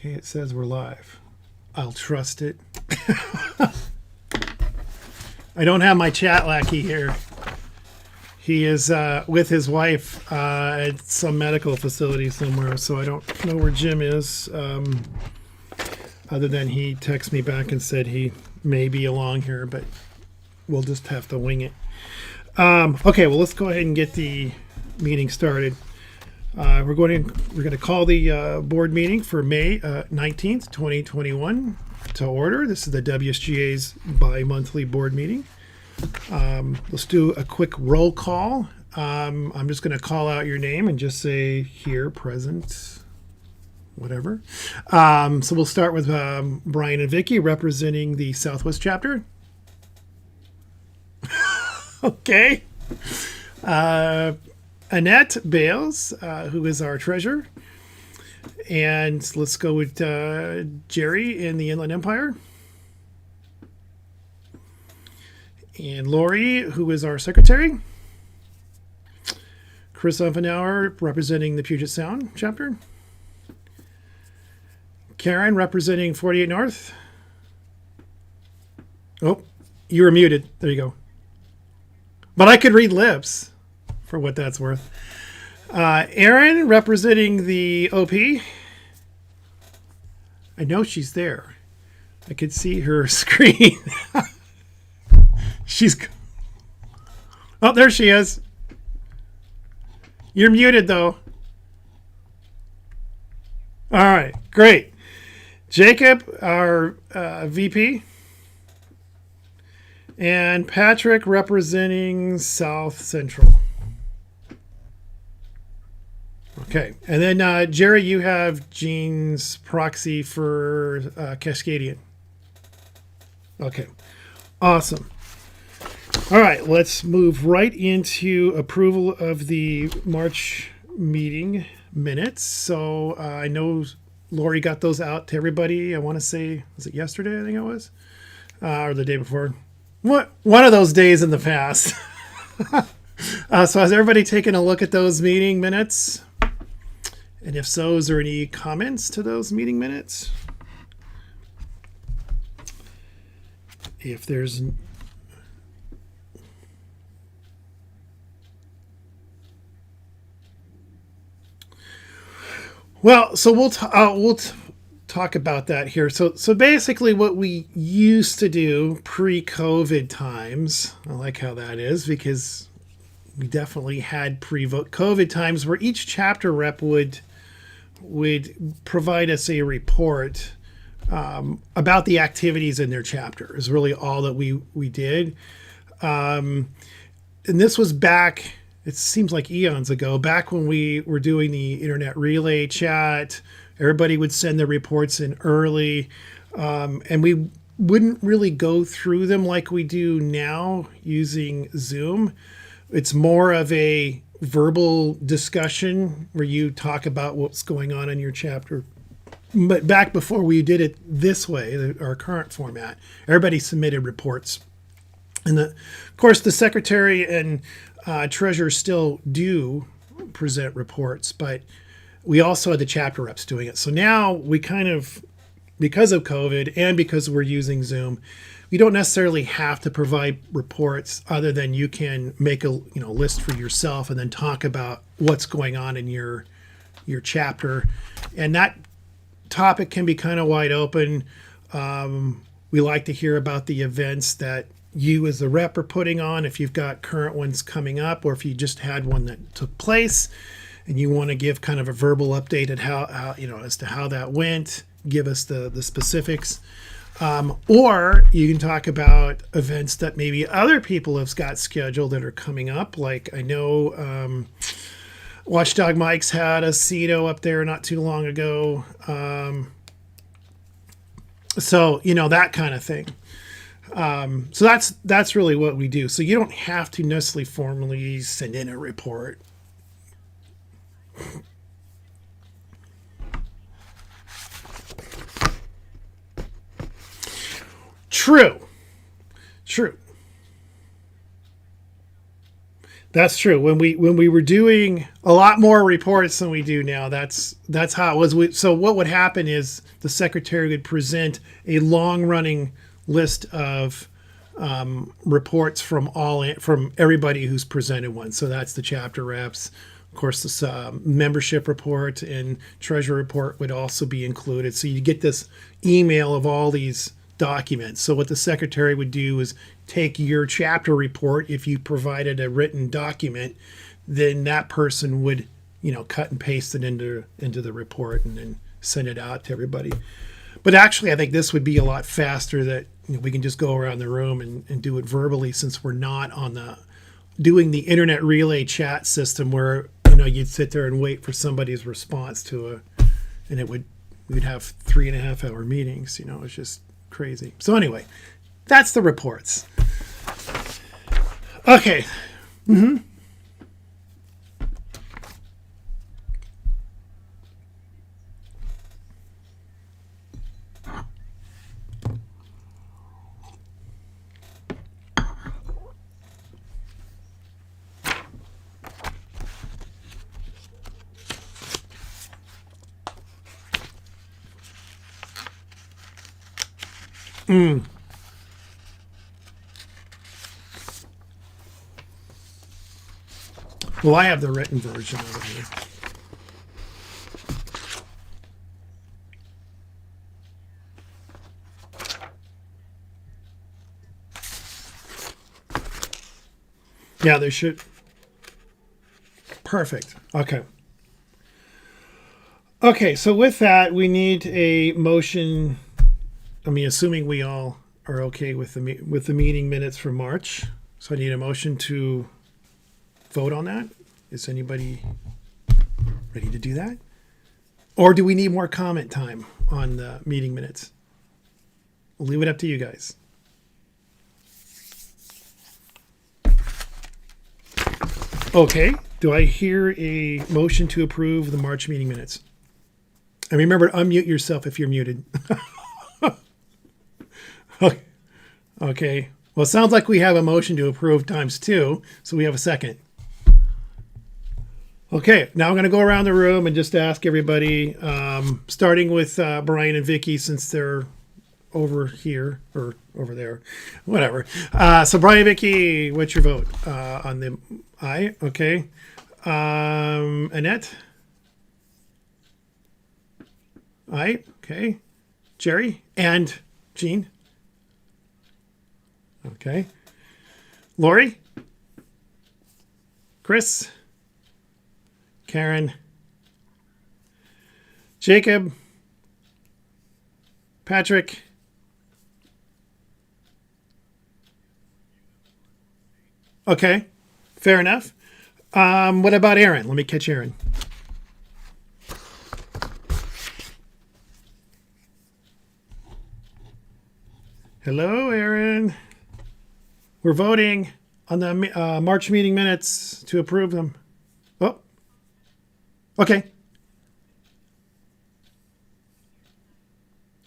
Okay, it says we're live. I'll trust it. I don't have my chat lackey here. He is with his wife at some medical facility somewhere, so I don't know where Jim is. Other than he texted me back and said he may be along here, but we'll just have to wing it. Okay, well, let's go ahead and get the meeting started. We're going to call the board meeting for May 19th, 2021 to order. This is the WSGA's bi-monthly board meeting. Let's do a quick roll call. I'm just going to call out your name and just say here, present, whatever. So we'll start with Brian and Vicky representing the Southwest chapter. Okay. Annette Bales, who is our treasurer. And let's go with Jerry in the Inland Empire. And Lori, who is our secretary. Chris Unfenauer, representing the Puget Sound chapter. Karen, representing 48 North. Oh, you were muted. There you go. But I could read lips, for what that's worth. Erin, representing the OP. I know she's there. I could see her screen. Oh, there she is. You're muted, though. All right, great. Jacob, our VP. And Patrick, representing South Central. Okay, and then Jerry, you have Gene's proxy for Cascadian. Okay, awesome. All right, let's move right into approval of the March meeting minutes. So I know Lori got those out to everybody. I want to say, was it yesterday? I think it was, or the day before. One of those days in the past. So has everybody taken a look at those meeting minutes? And if so, is there any comments to those meeting minutes? If there's... Well, so we'll talk about that here. So basically what we used to do pre-COVID times, I like how that is, because we definitely had pre-COVID times where each chapter rep would provide us a report about the activities in their chapter is really all that we did. And this was back, it seems like eons ago, back when we were doing the internet relay chat. Everybody would send their reports in early, and we wouldn't really go through them like we do now using Zoom. It's more of a verbal discussion where you talk about what's going on in your chapter. But back before we did it this way, our current format, everybody submitted reports. And of course, the secretary and treasurer still do present reports, but we also had the chapter reps doing it. So now we kind of, because of COVID and because we're using Zoom, you don't necessarily have to provide reports other than you can make a list for yourself and then talk about what's going on in your chapter. And that topic can be kind of wide open. We like to hear about the events that you as the rep are putting on, if you've got current ones coming up, or if you just had one that took place and you want to give kind of a verbal update at how as to how that went, give us the specifics. Or you can talk about events that maybe other people have got scheduled that are coming up. Like I know Watchdog Mike's had a CETO up there not too long ago. So, that kind of thing. So that's really what we do. So you don't have to necessarily formally send in a report. True. That's true. When we were doing a lot more reports than we do now, that's how it was. So what would happen is the secretary would present a long running list of reports from everybody who's presented one. So that's the chapter reps. Of course, this membership report and treasurer report would also be included. So you get this email of all these documents. So what the secretary would do is take your chapter report. If you provided a written document, then that person would, cut and paste it into the report and then send it out to everybody. But actually, I think this would be a lot faster that we can just go around the room and do it verbally, since we're not on doing the internet relay chat system where, you'd sit there and wait for somebody's response and we'd have 3.5 hour meetings, it's just crazy. So anyway, that's the reports. Okay. Mm-hmm. Well, I have the written version of it here. Yeah, they should. Perfect. Okay. Okay, so with that, we need a motion. Assuming we all are okay with the meeting minutes for March. So I need a motion to vote on that. Is anybody ready to do that? Or do we need more comment time on the meeting minutes? We'll leave it up to you guys. Okay. Do I hear a motion to approve the March meeting minutes? And remember to unmute yourself if you're muted. Okay. Well, it sounds like we have a motion to approve times 2, so we have a second. Okay, now I'm going to go around the room and just ask everybody, starting with Brian and Vicky, since they're over here or over there, whatever. So Brian and Vicky, what's your vote on the aye? Okay. Annette? Aye. Okay. Jerry and Jean? Okay. Lori? Chris? Karen? Jacob? Patrick? Okay. Fair enough. What about Aaron? Let me catch Aaron. Hello, Aaron. We're voting on the March meeting minutes to approve them. Oh, okay.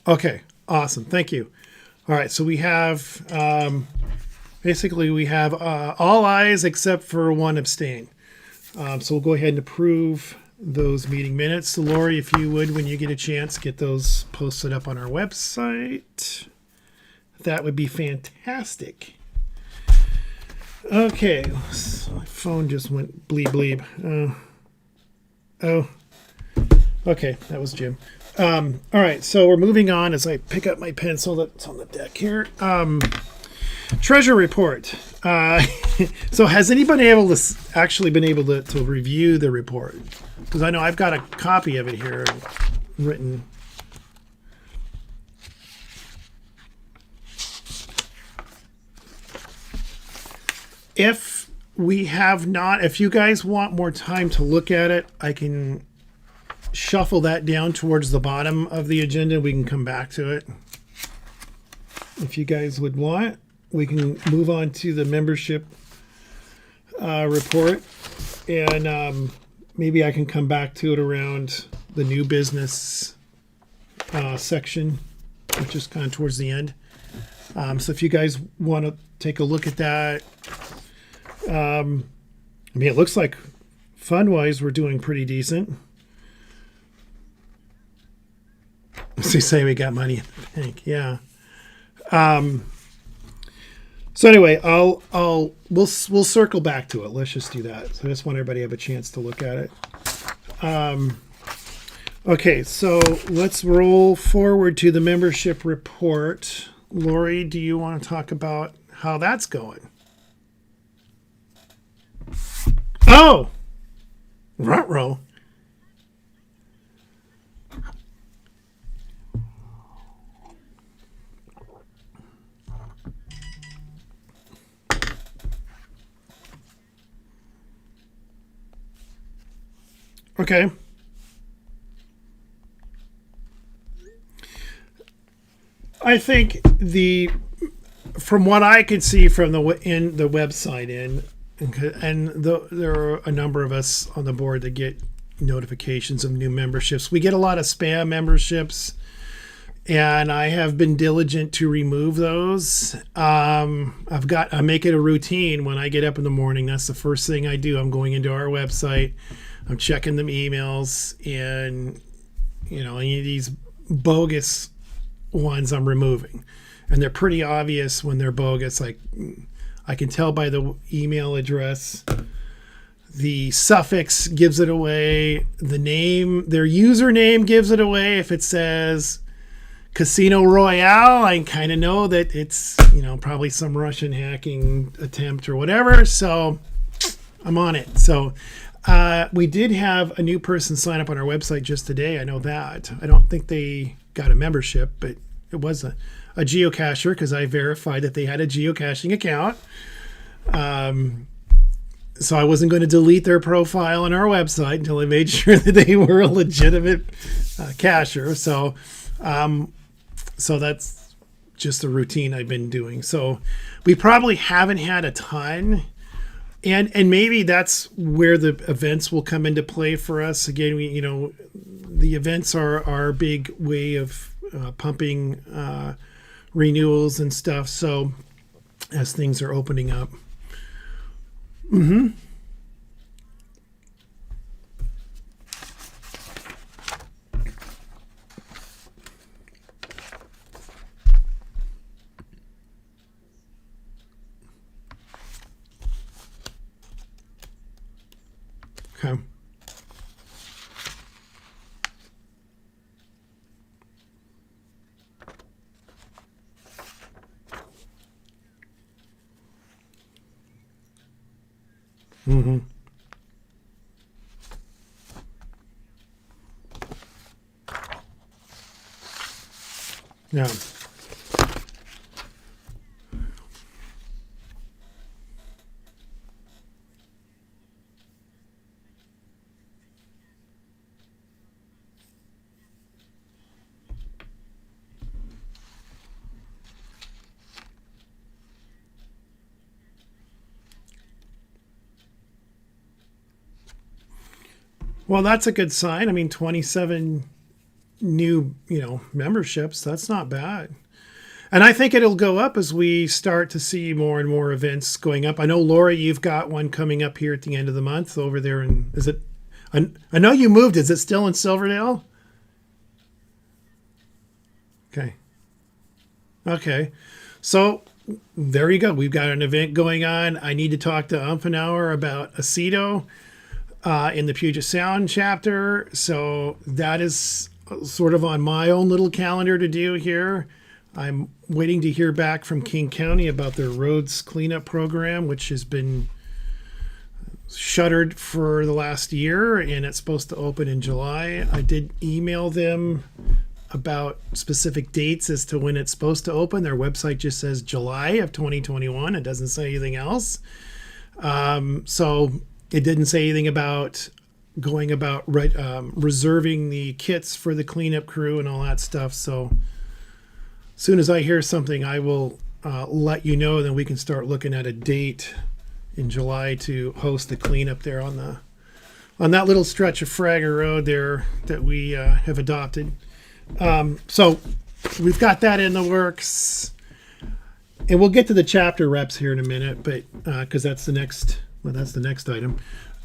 Okay, awesome. Thank you. All right, so we have, basically we have all ayes except for one abstain. So we'll go ahead and approve those meeting minutes. So Lori, if you would, when you get a chance, get those posted up on our website. That would be fantastic. Okay, so my phone just went bleep bleep. Oh, okay, that was Jim. All right, so we're moving on as I pick up my pencil that's on the deck here. Treasure report. So has anybody actually been able to review the report? Because I know I've got a copy of it here written. If we have not, if you guys want more time to look at it, I can shuffle that down towards the bottom of the agenda. We can come back to it. If you guys would want, we can move on to the membership report. And maybe I can come back to it around the new business section, which is kind of towards the end. So if you guys want to take a look at that, I mean, it looks like fund-wise we're doing pretty decent. So you say we got money in the bank, yeah. So anyway, we'll circle back to it. Let's just do that. So I just want everybody to have a chance to look at it. Okay, so let's roll forward to the membership report. Lori, do you want to talk about how that's going? Oh, ruh-roh. Okay. I think from what I could see from the website there are a number of us on the board that get notifications of new memberships. We get a lot of spam memberships, and I have been diligent to remove those. I make it a routine when I get up in the morning. That's the first thing I do. I'm going into our website. I'm checking the emails, and any of these bogus ones I'm removing, and they're pretty obvious when they're bogus. Like, I can tell by the email address, the suffix gives it away, the name, their username gives it away. If it says Casino Royale, I kind of know that it's probably some Russian hacking attempt or whatever, so I'm on it. So we did have a new person sign up on our website just today. I know that. I don't think they got a membership, but it was a geocacher, because I verified that they had a geocaching account. So I wasn't going to delete their profile on our website until I made sure that they were a legitimate cacher. So that's just the routine I've been doing. So we probably haven't had a ton. And maybe that's where the events will come into play for us. Again, the events are our big way of pumping renewals and stuff. So as things are opening up. Mm-hmm. Okay. Mm-hmm. Yeah. Well, that's a good sign. I mean, 27 new, memberships. That's not bad. And I think it'll go up as we start to see more and more events going up. I know, Laura, you've got one coming up here at the end of the month over there. I know you moved. Is it still in Silverdale? Okay. So there you go. We've got an event going on. I need to talk to Umfenauer about Aceto in the Puget Sound chapter. So that is sort of on my own little calendar to do here. I'm waiting to hear back from King County about their roads cleanup program, which has been shuttered for the last year, and it's supposed to open in July. I did email them about specific dates as to when it's supposed to open. Their website just says July of 2021. It doesn't say anything else. So it didn't say anything about going about reserving the kits for the cleanup crew and all that stuff. So as soon as I hear something, I will let you know. Then we can start looking at a date in July to host the cleanup there on that little stretch of Fragger Road there that we have adopted. So we've got that in the works, and we'll get to the chapter reps here in a minute, but because that's the next Well, that's the next item.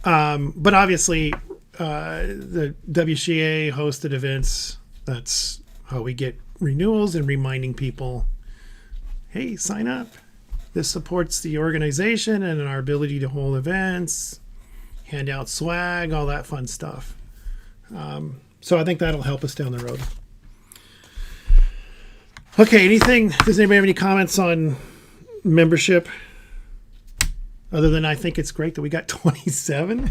But obviously, the WCA hosted events. That's how we get renewals and reminding people, hey, sign up. This supports the organization and our ability to hold events, hand out swag, all that fun stuff. So I think that'll help us down the road. Okay, does anybody have any comments on membership? Other than I think it's great that we got 27.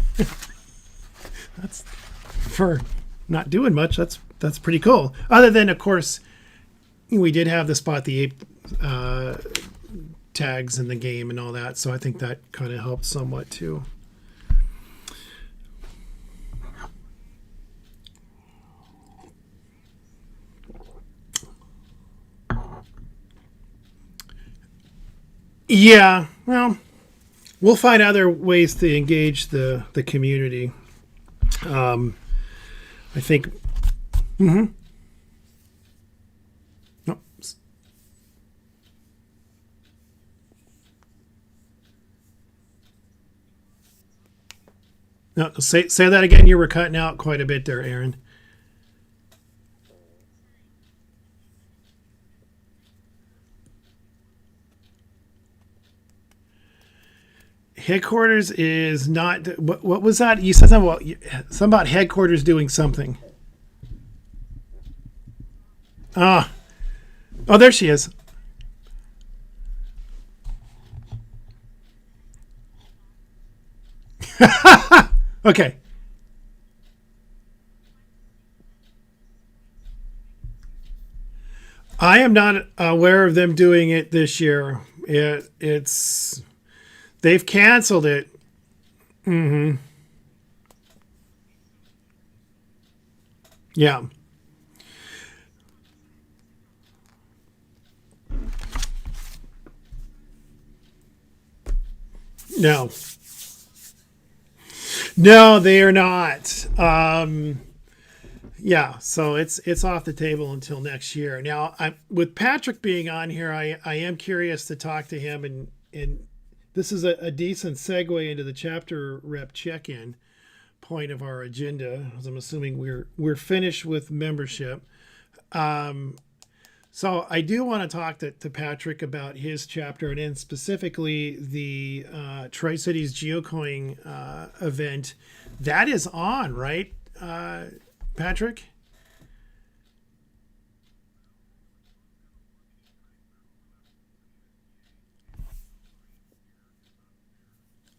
That's for not doing much. That's pretty cool. Other than, of course, we did have the spot the ape tags in the game and all that, so I think that kind of helped somewhat too. Yeah, well, we'll find other ways to engage the community. I think. Mm-hmm. No. No, say that again. You were cutting out quite a bit there, Aaron. Headquarters is not. What was that? You said something about headquarters doing something. Ah, oh, there she is. Okay. I am not aware of them doing it this year. It's they've canceled it. Mm-hmm. Yeah. No. No, they are not. Yeah, so it's off the table until next year. Now, with Patrick being on here, I am curious to talk to him, and this is a decent segue into the chapter rep check-in point of our agenda, as I'm assuming we're finished with membership. So I do want to talk to Patrick about his chapter, and then specifically the Tri-Cities Geocoin event. That is on, right, Patrick?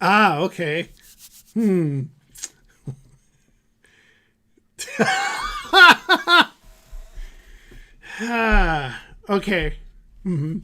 Ah, okay. Hmm. Ah, okay. Mm-hmm.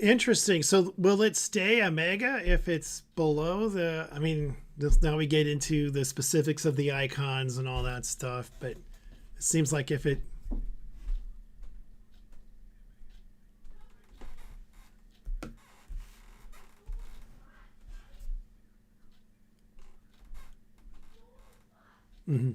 Interesting. So will it stay a mega if it's below the? I mean, now we get into the specifics of the icons and all that stuff, but it seems like if it. Mhm.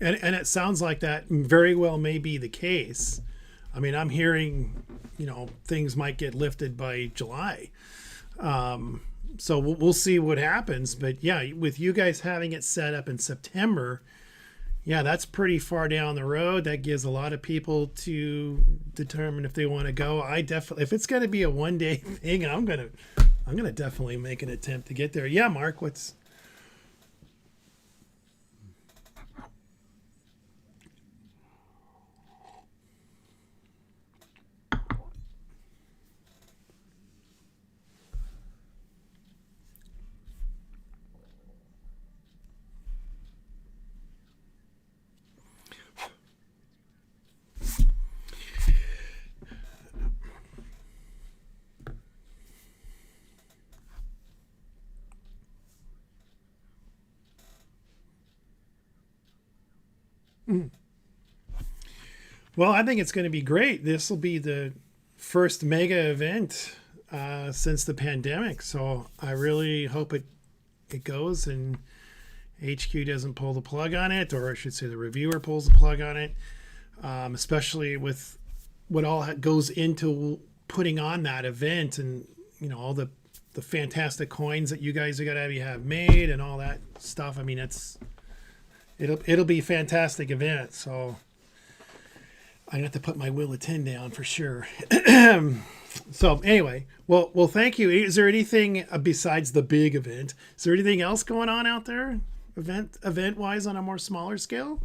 And it sounds like that very well may be the case. I mean, I'm hearing, things might get lifted by July. So we'll see what happens. But yeah, with you guys having it set up in September, yeah, that's pretty far down the road. That gives a lot of people to determine if they want to go. I definitely, if it's going to be a 1 day thing, I'm gonna definitely make an attempt to get there. Yeah, Mark, what's well, I think it's going to be great. This will be the first mega event since the pandemic, so I really hope it goes and HQ doesn't pull the plug on it, or I should say the reviewer pulls the plug on it, especially with what all goes into putting on that event, and all the fantastic coins that you guys are gonna have made and all that stuff. I mean, it'll be a fantastic event. So I have to put my will attend down for sure. So anyway, well, thank you. Is there anything besides the big event? Is there anything else going on out there, event wise, on a more smaller scale?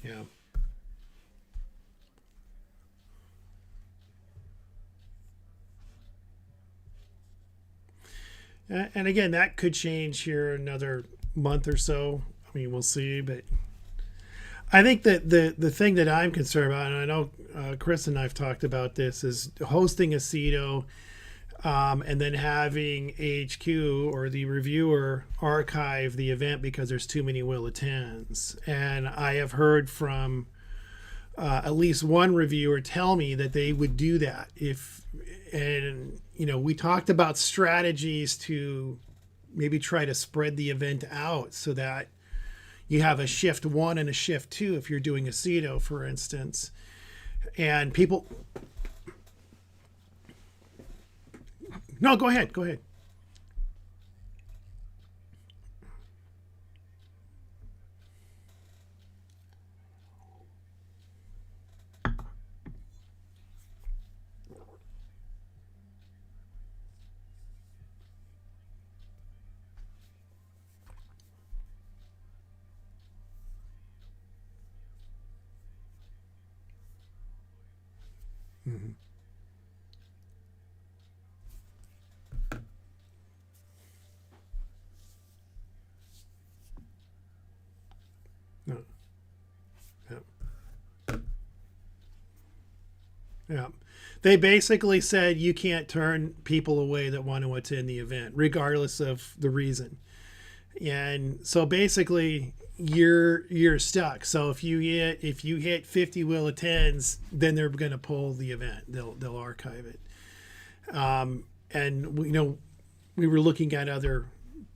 Yeah. And again, that could change here another month or so. I mean, we'll see. But I think that the thing that I'm concerned about, and I know Chris and I've talked about this, is hosting a CETO, and then having HQ or the reviewer archive the event because there's too many will attends. And I have heard from at least one reviewer tell me that they would do that and we talked about strategies to maybe try to spread the event out so that you have a shift one and a shift two if you're doing a CETO, for instance. And people, no, go ahead. Mm-hmm. No. Yeah. Yeah. They basically said you can't turn people away that want to attend the event, regardless of the reason. And so basically you're stuck. So if you hit 50 will attends, then they're going to pull the event. They'll archive it. And we were looking at other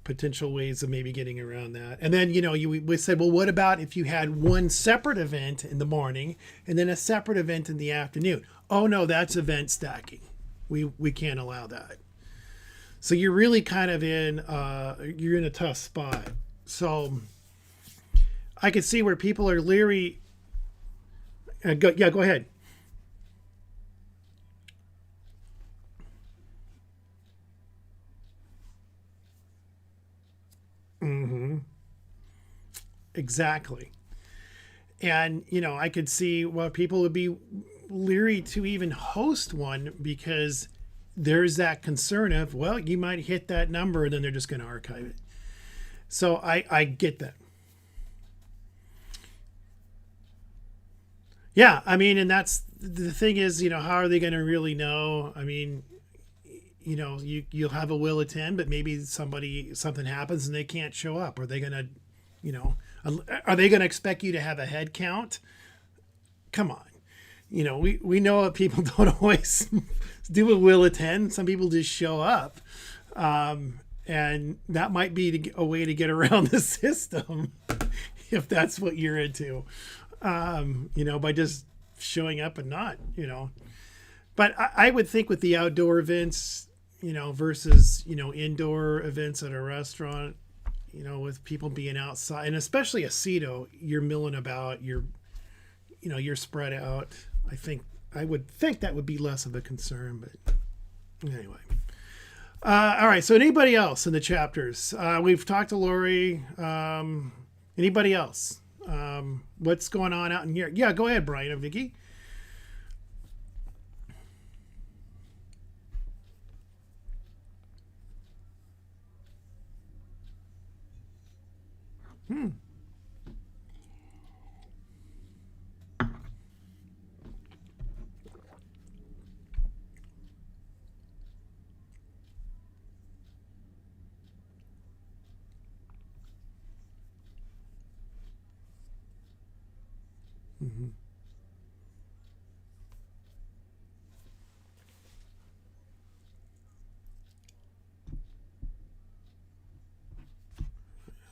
potential ways of maybe getting around that. And then we said, well, what about if you had one separate event in the morning and then a separate event in the afternoon? Oh no, that's event stacking. We can't allow that. So you're really kind of you're in a tough spot. So I could see where people are leery. Go ahead. Hmm. Exactly. And I could see why people would be leery to even host one because there's that concern of, well, you might hit that number and then they're just going to archive it. So I get that. Yeah, I mean, and that's the thing is, how are they going to really know? I mean, you'll have a will attend, but maybe something happens and they can't show up. Are they going to, you know, are they going to expect you to have a head count? Come on. We know that people don't always do a will attend. Some people just show up. And that might be a way to get around the system if that's what you're into, by just showing up and not, But I would think with the outdoor events, versus, indoor events at a restaurant, with people being outside, and especially a CETO, you're milling about, you're spread out. I would think that would be less of a concern, but anyway. All right. So anybody else in the chapters? We've talked to Lori. Anybody else? What's going on out in here? Yeah, go ahead, Brian and Vicky. Hmm. Mm-hmm.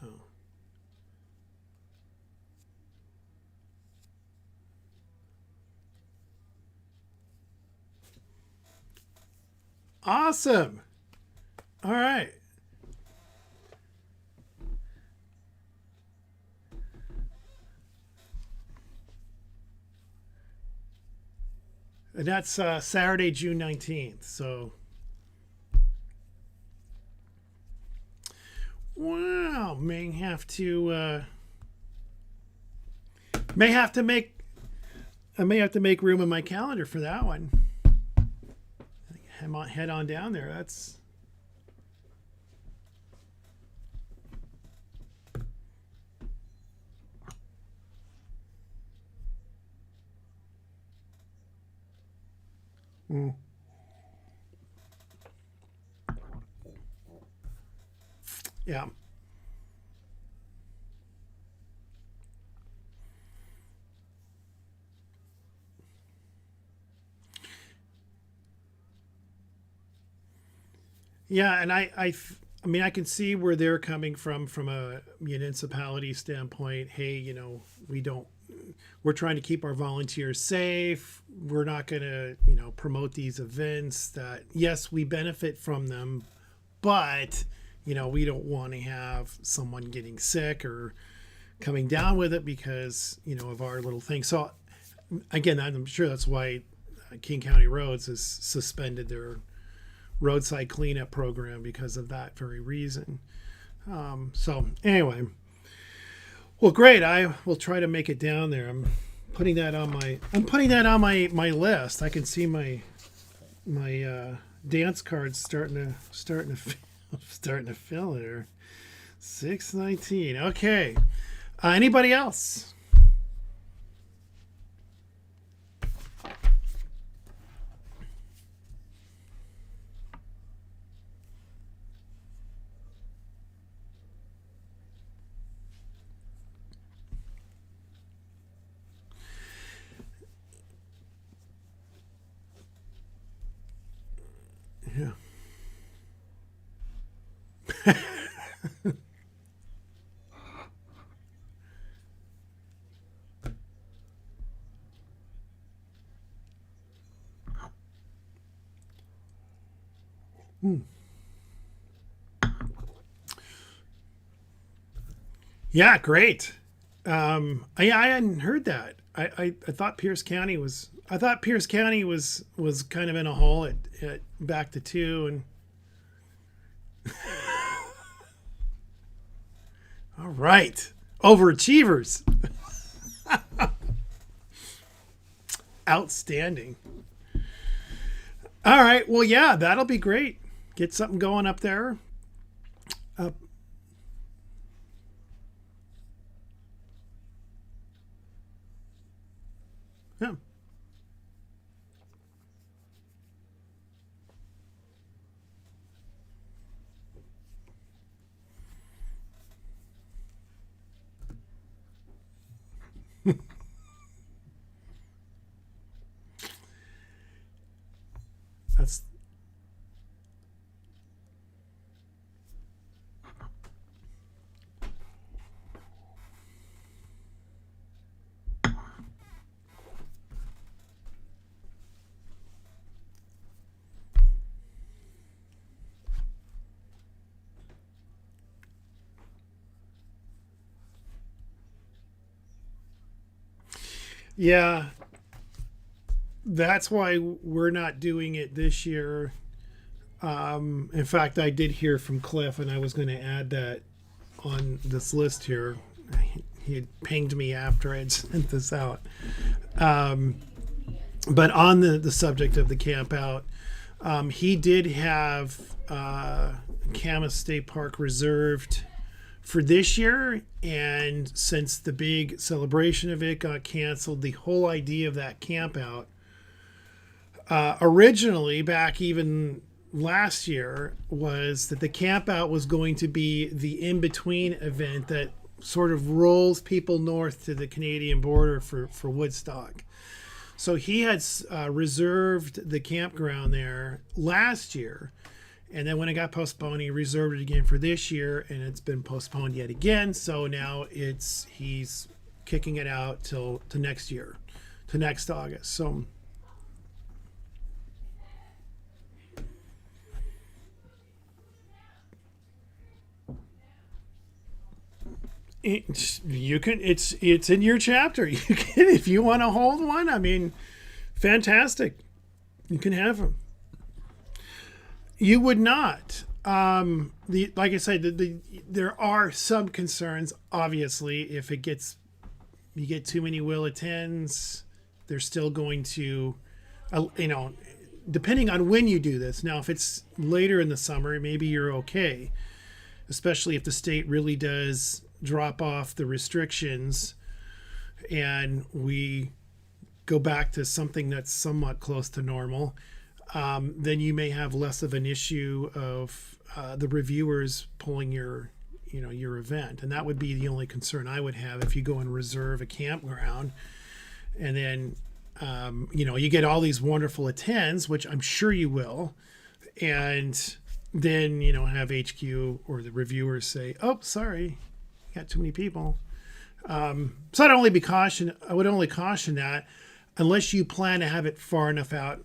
Oh. Awesome. All right. And that's Saturday, June 19th. So, wow, may have to make I may have to make room in my calendar for that one. Head on down there. That's mm, yeah. Yeah, and I mean, I can see where they're coming from a municipality standpoint. Hey, we're trying to keep our volunteers safe. We're not going to, promote these events that, yes, we benefit from them, but, we don't want to have someone getting sick or coming down with it because, of our little thing. So, again, I'm sure that's why King County Roads has suspended their roadside cleanup program because of that very reason. So anyway, well, great. I will try to make it down there. I'm putting that on my list. I can see my dance cards starting to fill there. 619. Okay. Anybody else? Yeah. Hmm. Yeah, great. I hadn't heard that. I thought Pierce County was kind of in a hole at back to two and all right. Overachievers. Outstanding. All right. Well, yeah, that'll be great. Get something going up there. Uh, Yeah. That's yeah. That's why we're not doing it this year. In fact, I did hear from Cliff, and I was going to add that on this list here. He had pinged me after I had sent this out. But on the subject of the camp out, he did have Camas State Park reserved for this year. And since the big celebration of it got canceled, the whole idea of that camp out originally, back even last year, was that the camp out was going to be the in between event that sort of rolls people north to the Canadian border for Woodstock. So he had reserved the campground there last year. And then when it got postponed, he reserved it again for this year, and it's been postponed yet again. So now he's kicking it out till to next year, to next August. So you can it's in your chapter. You can, if you want to hold one. I mean, fantastic. You can have them. You would not. Like I said, there are some concerns. Obviously, if you get too many will attends, they're still going to, you know, depending on when you do this. Now, if it's later in the summer, maybe you're okay, especially if the state really does drop off the restrictions and we go back to something that's somewhat close to normal. Then you may have less of an issue of the reviewers pulling your event, and that would be the only concern I would have if you go and reserve a campground, and then you get all these wonderful attends, which I'm sure you will, and then have HQ or the reviewers say, "Oh, sorry, you got too many people." So I would only caution that unless you plan to have it far enough out,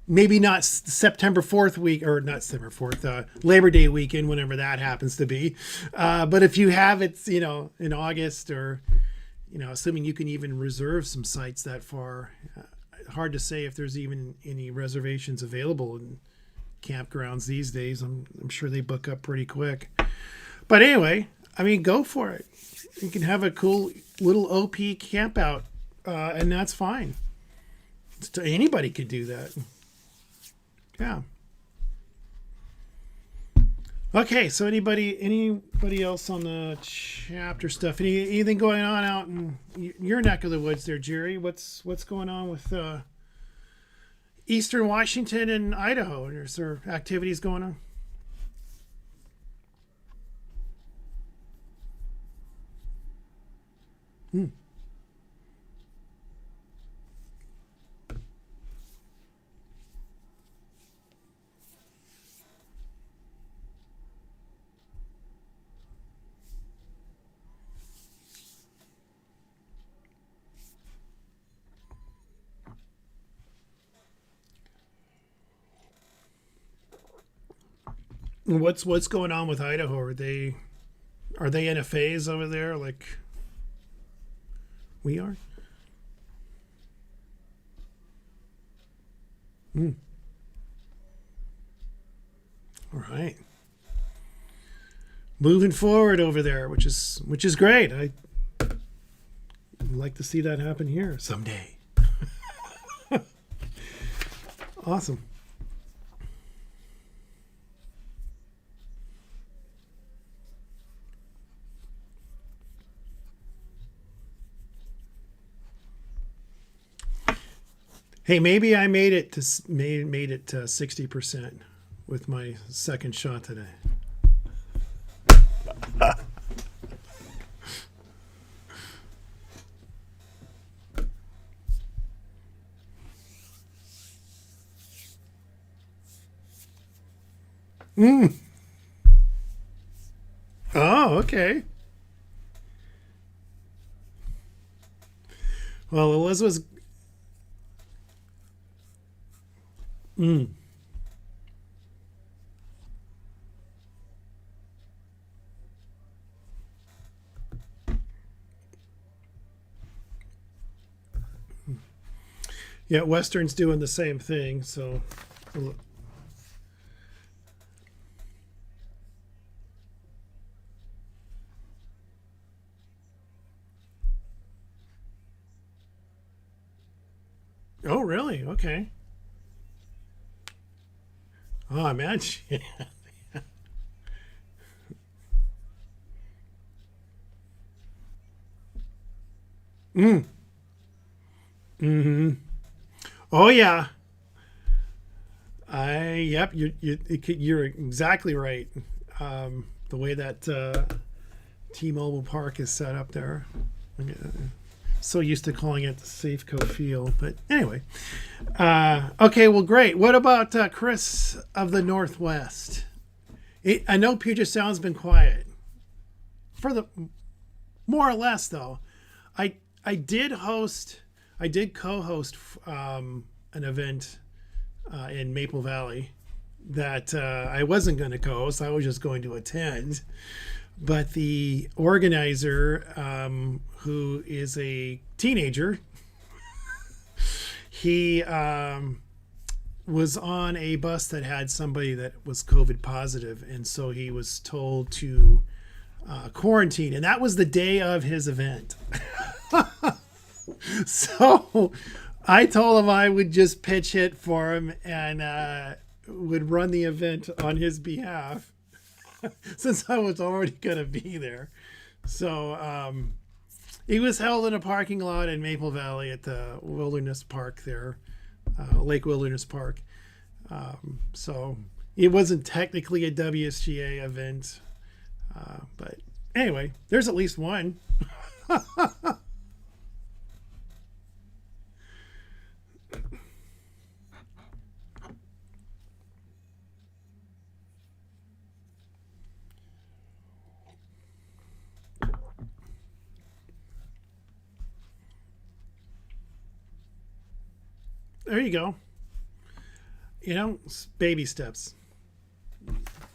maybe not September 4th week, or not September 4th, Labor Day weekend, whenever that happens to be. But if you have it, in August, or, assuming you can even reserve some sites that far, hard to say if there's even any reservations available in campgrounds these days. I'm sure they book up pretty quick. But anyway, I mean, go for it. You can have a cool little OP camp out, and that's fine. Anybody could do that. Yeah. Okay, so anybody else on the chapter stuff? Anything going on out in your neck of the woods there, Jerry? What's going on with Eastern Washington and Idaho? Is there activities going on? Hmm. What's going on with Idaho? Are they in a phase over there like we are? Hmm. All right. Moving forward over there, which is great. I'd like to see that happen here someday. Awesome. Hey, maybe I made it to 60% with my second shot today. Oh, okay. Well, Elizabeth's. Yeah, Western's doing the same thing. So, oh, really? Okay. Oh, imagine. Mm. Hmm. Oh, yeah. Yep. You're exactly right. The way that T-Mobile Park is set up there. So used to calling it the Safeco Field, but anyway. Okay, well, great. What about Chris of the Northwest? I know Puget Sound's been quiet for the more or less though. I I did host, I did co-host an event in Maple Valley that I wasn't going to co-host. I was just going to attend. But the organizer, who is a teenager, he was on a bus that had somebody that was COVID positive, and so he was told to quarantine, and that was the day of his event. So I told him I would just pitch hit for him and would run the event on his behalf since I was already going to be there. So it was held in a parking lot in Maple Valley at the Wilderness Park there, Lake Wilderness Park. So it wasn't technically a WSGA event, but anyway, there's at least one. There you go. Baby steps.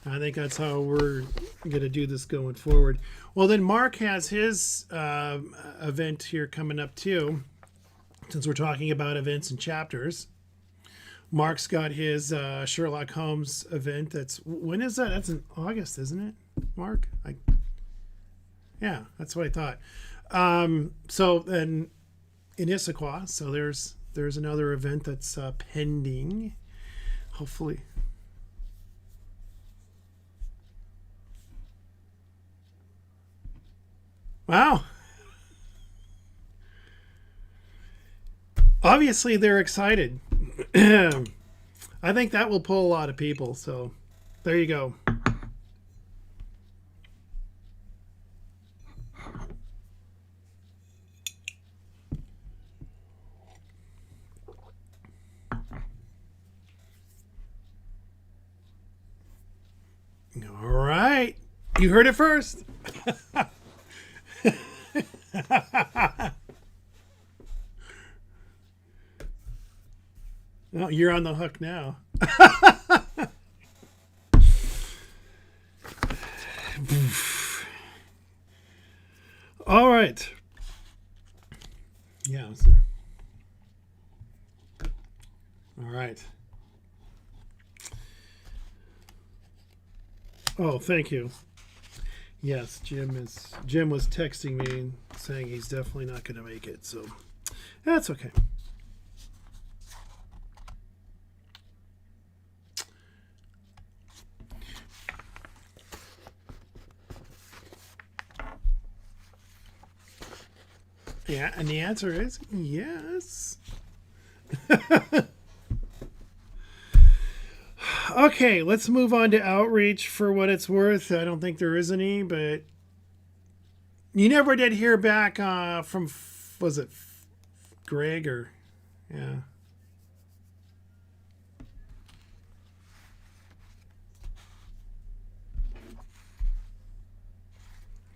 I think that's how we're going to do this going forward. Well, then Mark has his event here coming up too, since we're talking about events and chapters. Mark's got his Sherlock Holmes event. When is that? That's in August, isn't it, Mark? Yeah, that's what I thought. So then in Issaquah, so there's another event that's pending. Hopefully. Wow. Obviously, they're excited. I think that will pull a lot of people. So there you go. All right. You heard it first. Oh, you're on the hook now. All right. Yeah, sir. All right. Oh, thank you. Yes, Jim was texting me saying he's definitely not going to make it, so that's okay. Yeah, and the answer is yes. Okay, let's move on to outreach for what it's worth. I don't think there is any, but you never did hear back from, was it Greg or, yeah.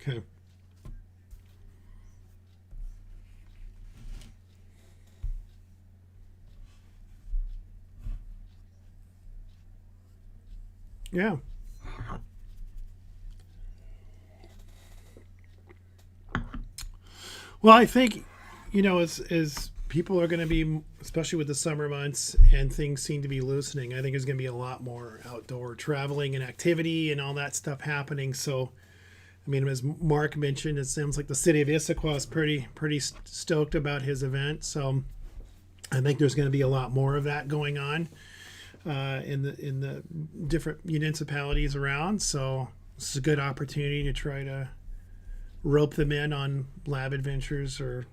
Okay. Yeah. Well, I think, as people are going to be, especially with the summer months and things seem to be loosening, I think there's going to be a lot more outdoor traveling and activity and all that stuff happening. So, I mean, as Mark mentioned, it sounds like the city of Issaquah is pretty stoked about his event. So, I think there's going to be a lot more of that going on in the different municipalities around. So, this is a good opportunity to try to rope them in on lab adventures or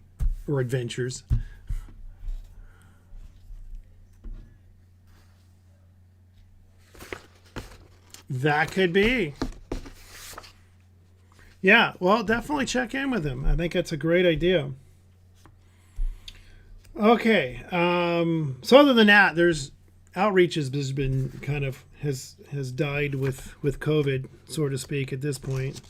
adventures. That could be. Yeah, well, definitely check in with him. I think that's a great idea. Okay. So other than that, there's outreach has been kind of has died with COVID, so to speak, at this point.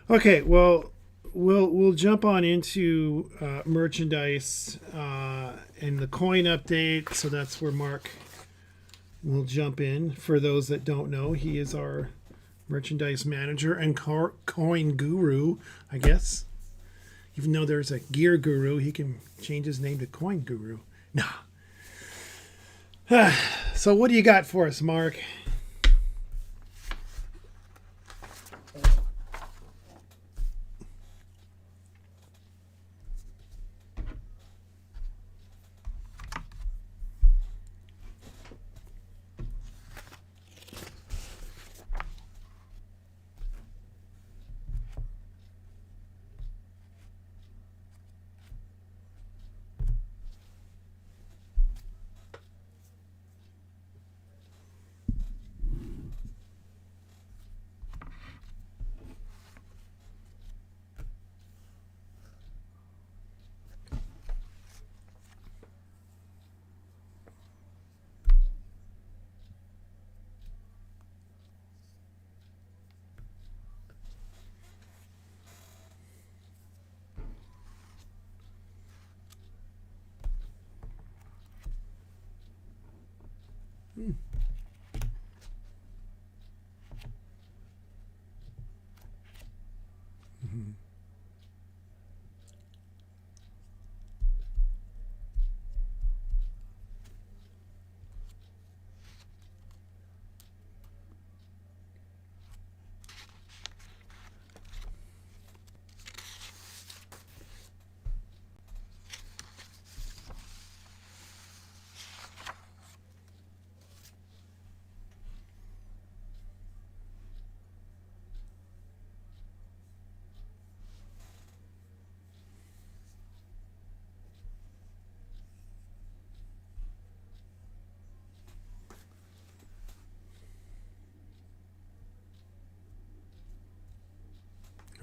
Okay. Well, we'll jump on into merchandise and the coin update. So that's where Mark will jump in. For those that don't know, he is our merchandise manager and coin guru, I guess. Even though there's a gear guru, he can change his name to coin guru. Nah. So what do you got for us, Mark?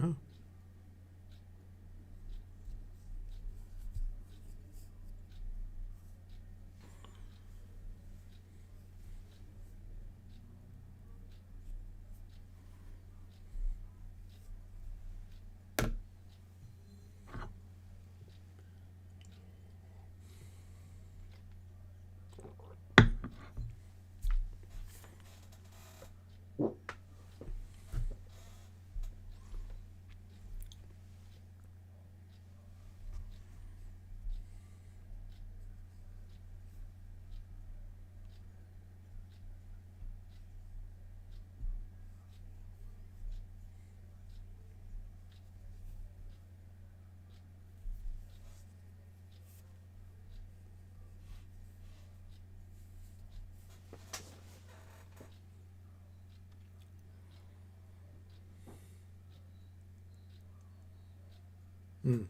Oh. Mm.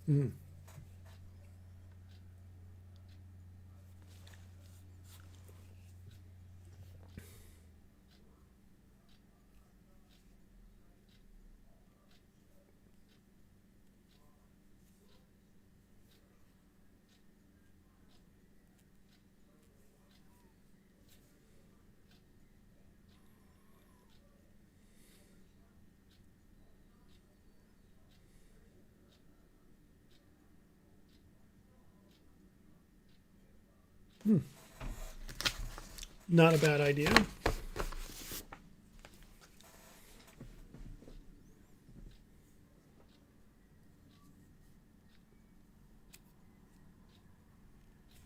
Mm. Not a bad idea.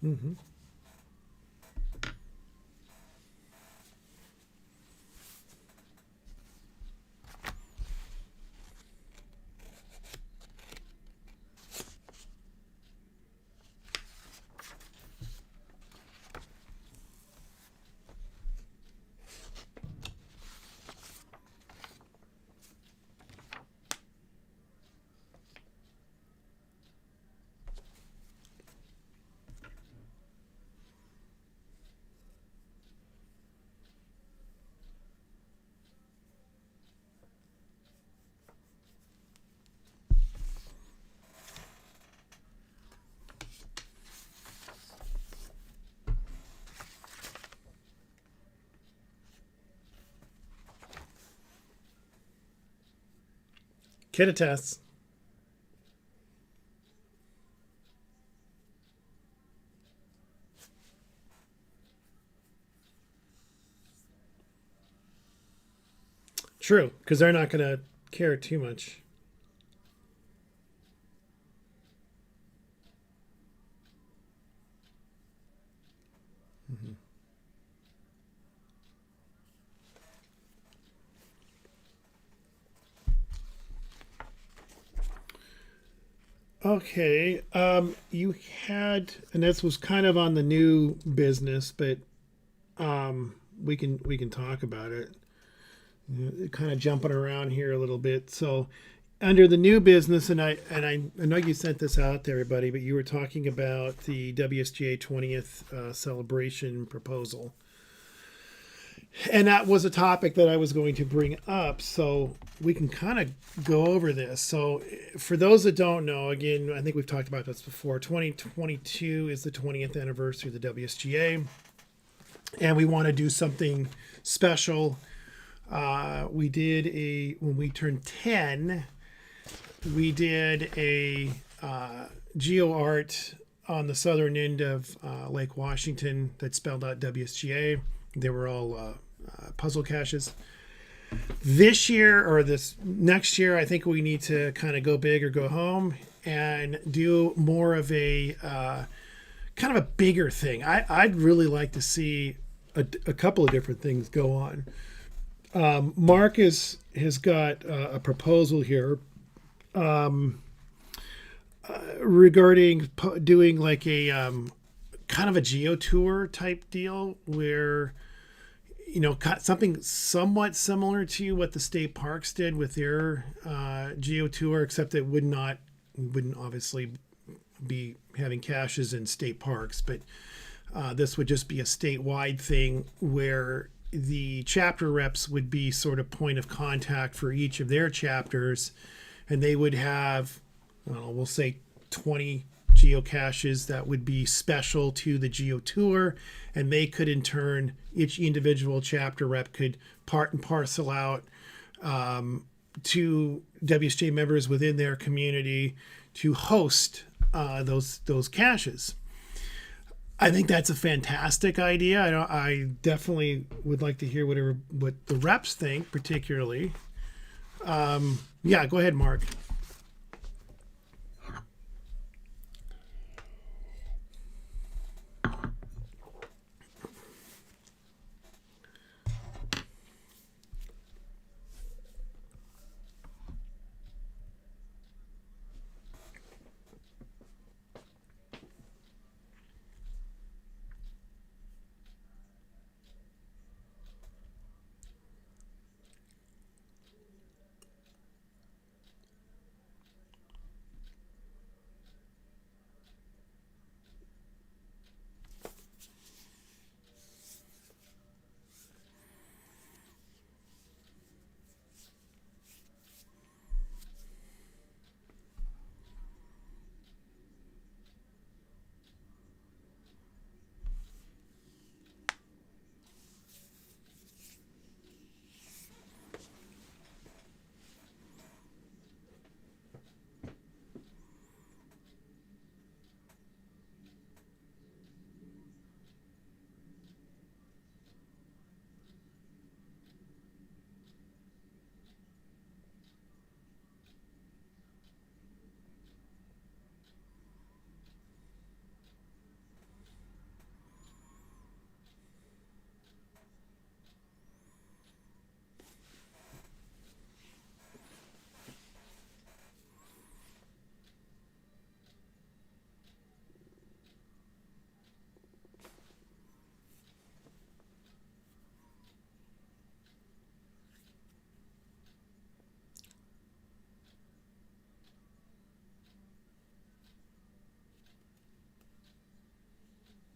Hmm. Kid attests. True, because they're not going to care too much. Hmm. Okay. You had, and this was kind of on the new business, but we can talk about it. Kind of jumping around here a little bit. So, under the new business, and I know you sent this out to everybody, but you were talking about the WSGA 20th celebration proposal, and that was a topic that I was going to bring up. So we can kind of go over this. So for those that don't know, again, I think we've talked about this before. 2022 is the 20th anniversary of the WSGA, and we want to do something special. We did a when we turned 10. We did a geo art on the southern end of Lake Washington that spelled out WSGA. They were all puzzle caches. This year or this next year, I think we need to kind of go big or go home and do more of a kind of a bigger thing. I'd really like to see a couple of different things go on. Mark has got a proposal here regarding doing like a kind of a geo tour type deal where something somewhat similar to what the state parks did with their geo tour, except it wouldn't obviously be having caches in state parks, but this would just be a statewide thing where the chapter reps would be sort of point of contact for each of their chapters, and they would have, I don't know, we'll say 20 geocaches that would be special to the geo tour, and they could in turn, each individual chapter rep could part and parcel out to WSJ members within their community to host those caches. I think that's a fantastic idea. I definitely would like to hear what the reps think, particularly. Yeah, go ahead, Mark.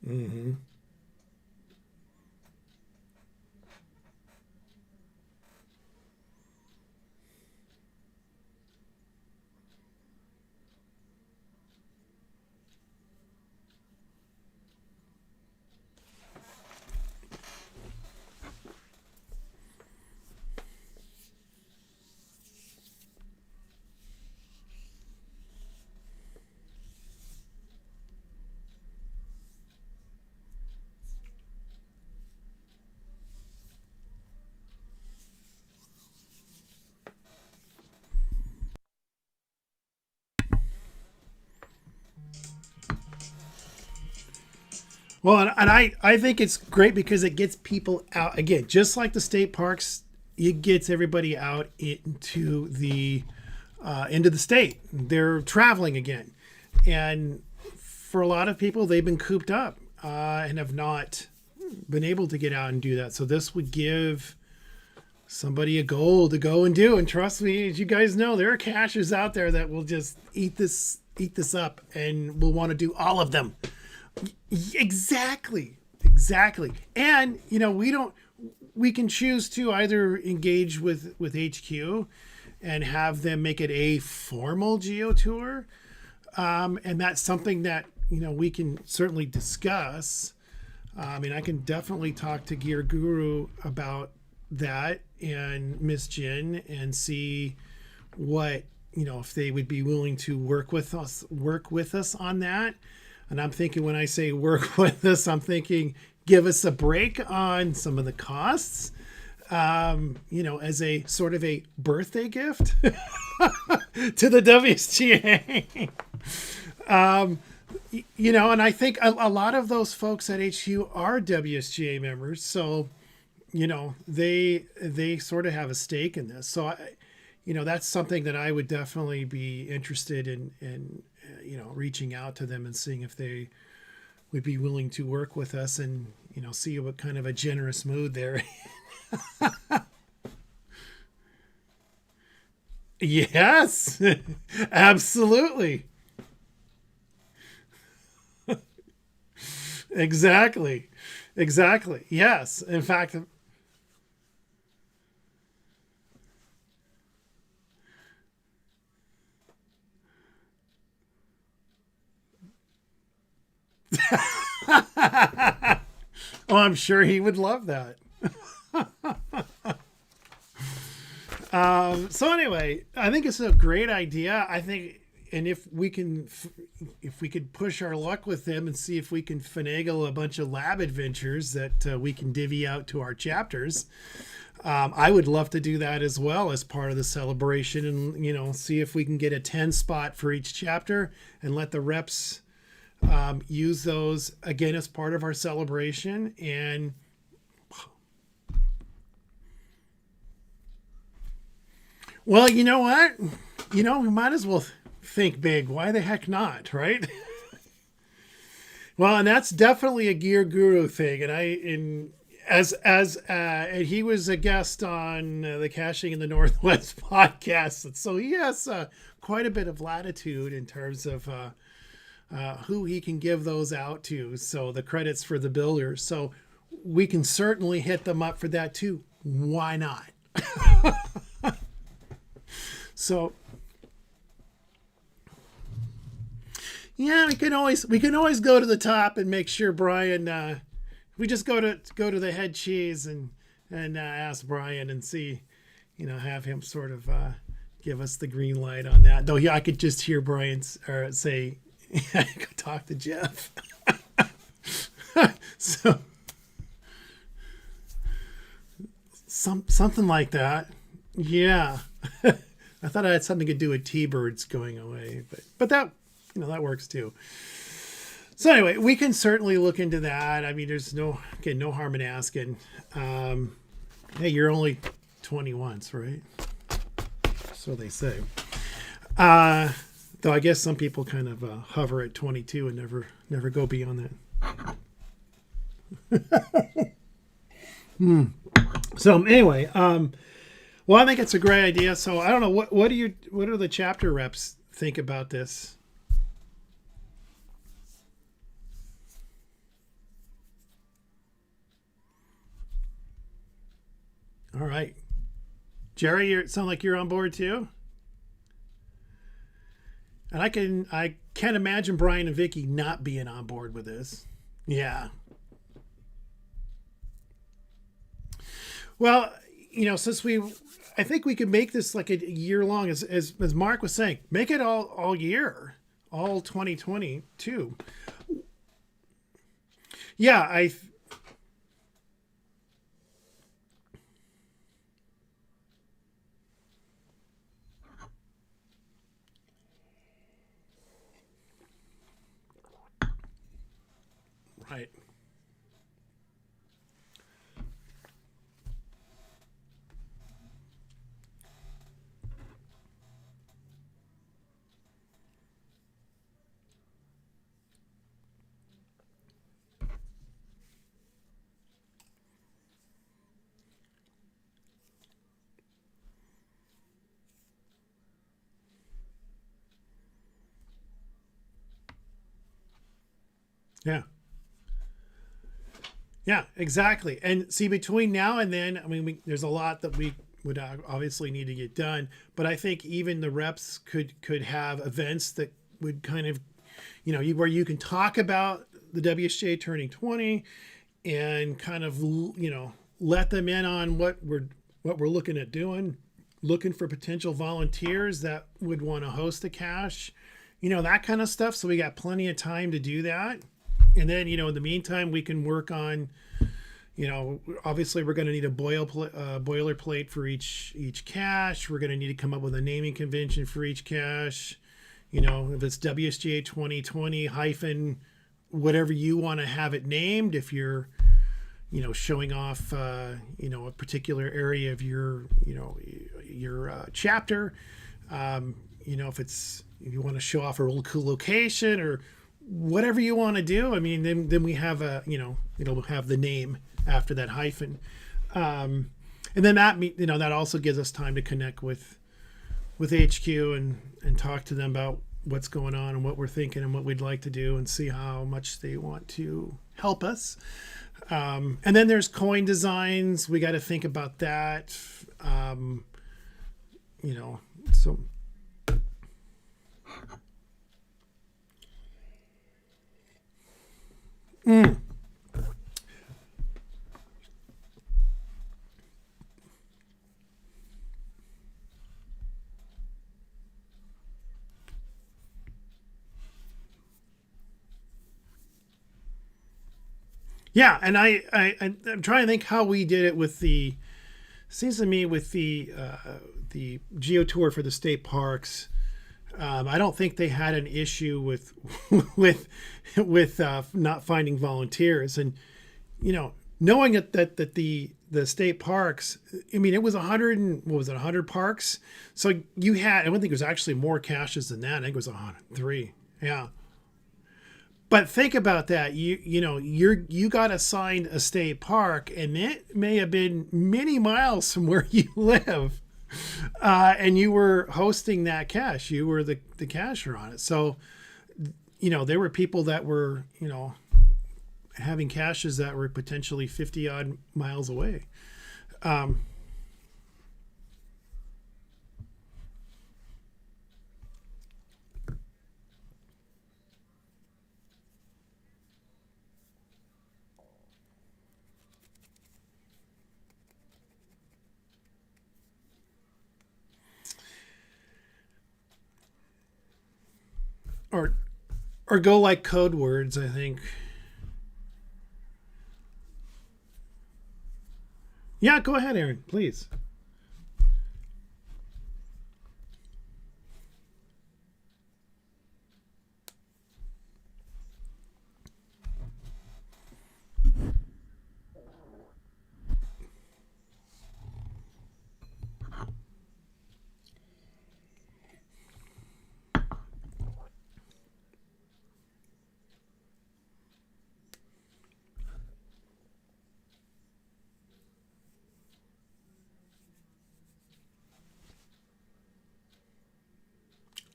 Mm-hmm. Well, and I think it's great because it gets people out again, just like the state parks. It gets everybody out into the state. They're traveling again, and for a lot of people, they've been cooped up and have not been able to get out and do that. So this would give somebody a goal to go and do. And trust me, as you guys know, there are cashers out there that will just eat this up and will want to do all of them. Exactly. And we can choose to either engage with HQ and have them make it a formal geo tour, and that's something that we can certainly discuss. And I can definitely talk to Gear Guru about that and Miss Jin and see what if they would be willing to work with us on that. And I'm thinking, when I say work with us, I'm thinking give us a break on some of the costs, as a sort of a birthday gift to the WSGA. And I think a lot of those folks at HQ are WSGA members. So, they sort of have a stake in this. So, that's something that I would definitely be interested in reaching out to them and seeing if they would be willing to work with us and, see what kind of a generous mood they're in. Yes, absolutely. Exactly. Yes. In fact, oh, I'm sure he would love that. So anyway, I think it's a great idea. I think, and if we could push our luck with them and see if we can finagle a bunch of lab adventures that we can divvy out to our chapters, I would love to do that as well as part of the celebration, and see if we can get a 10 spot for each chapter and let the reps use those again as part of our celebration. And well, you know what? We might as well think big. Why the heck not, right? Well, and that's definitely a Gear Guru thing. And and he was a guest on the Caching in the Northwest podcast, and so he has quite a bit of latitude in terms of who he can give those out to. So the credits for the builders. So we can certainly hit them up for that too. Why not? So yeah, we can always go to the top and make sure Brian. We just go to the head cheese and ask Brian and see, have him sort of give us the green light on that. Though, yeah, I could just hear Brian say, "I could talk to Jeff." So something like that. Yeah. I thought I had something to do with T-birds going away, but that that works too. So anyway, we can certainly look into that. I mean, there's no harm in asking. Hey, you're only 20 once, right? So they say. Though I guess some people kind of hover at 22 and never go beyond that. So anyway, well, I think it's a great idea. So I don't know what do the chapter reps think about this? All right. Jerry, you sound like you're on board too. And I can't imagine Brian and Vicky not being on board with this. Yeah. Well, since I think we could make this like a year long, as Mark was saying, make it all year, all 2022. Yeah, right. Yeah. Yeah, exactly. And see, between now and then, I mean, there's a lot that we would obviously need to get done. But I think even the reps could have events that would kind of, where you can talk about the WSGA turning 20, and kind of let them in on what we're looking at doing, looking for potential volunteers that would want to host a cache, that kind of stuff. So we got plenty of time to do that. And then, in the meantime, we can work on, obviously we're going to need a boilerplate for each cache. We're going to need to come up with a naming convention for each cache. If it's WSGA 2020 hyphen whatever you want to have it named, if you're, showing off, a particular area of your chapter, if you want to show off a real cool location or whatever you want to do. I mean, then we have it'll have the name after that hyphen. And then that also gives us time to connect with HQ and talk to them about what's going on and what we're thinking and what we'd like to do, and see how much they want to help us. And then there's coin designs. We got to think about that. So. Mm. Yeah, and I'm trying to think how we did it with the seems to me with the Geo Tour for the state parks. I don't think they had an issue with with not finding volunteers, and knowing that the state parks. I mean, it was 100 and what was it, 100 parks. So you had, I don't think it was actually more caches than that. I think it was 103. Yeah. But think about that. You got assigned a state park, and it may have been many miles from where you live, and you were hosting that cache. You were the cacher on it. So there were people that were having caches that were potentially 50 odd miles away. Um, or go like code words, I think. Yeah, go ahead, Aaron, please.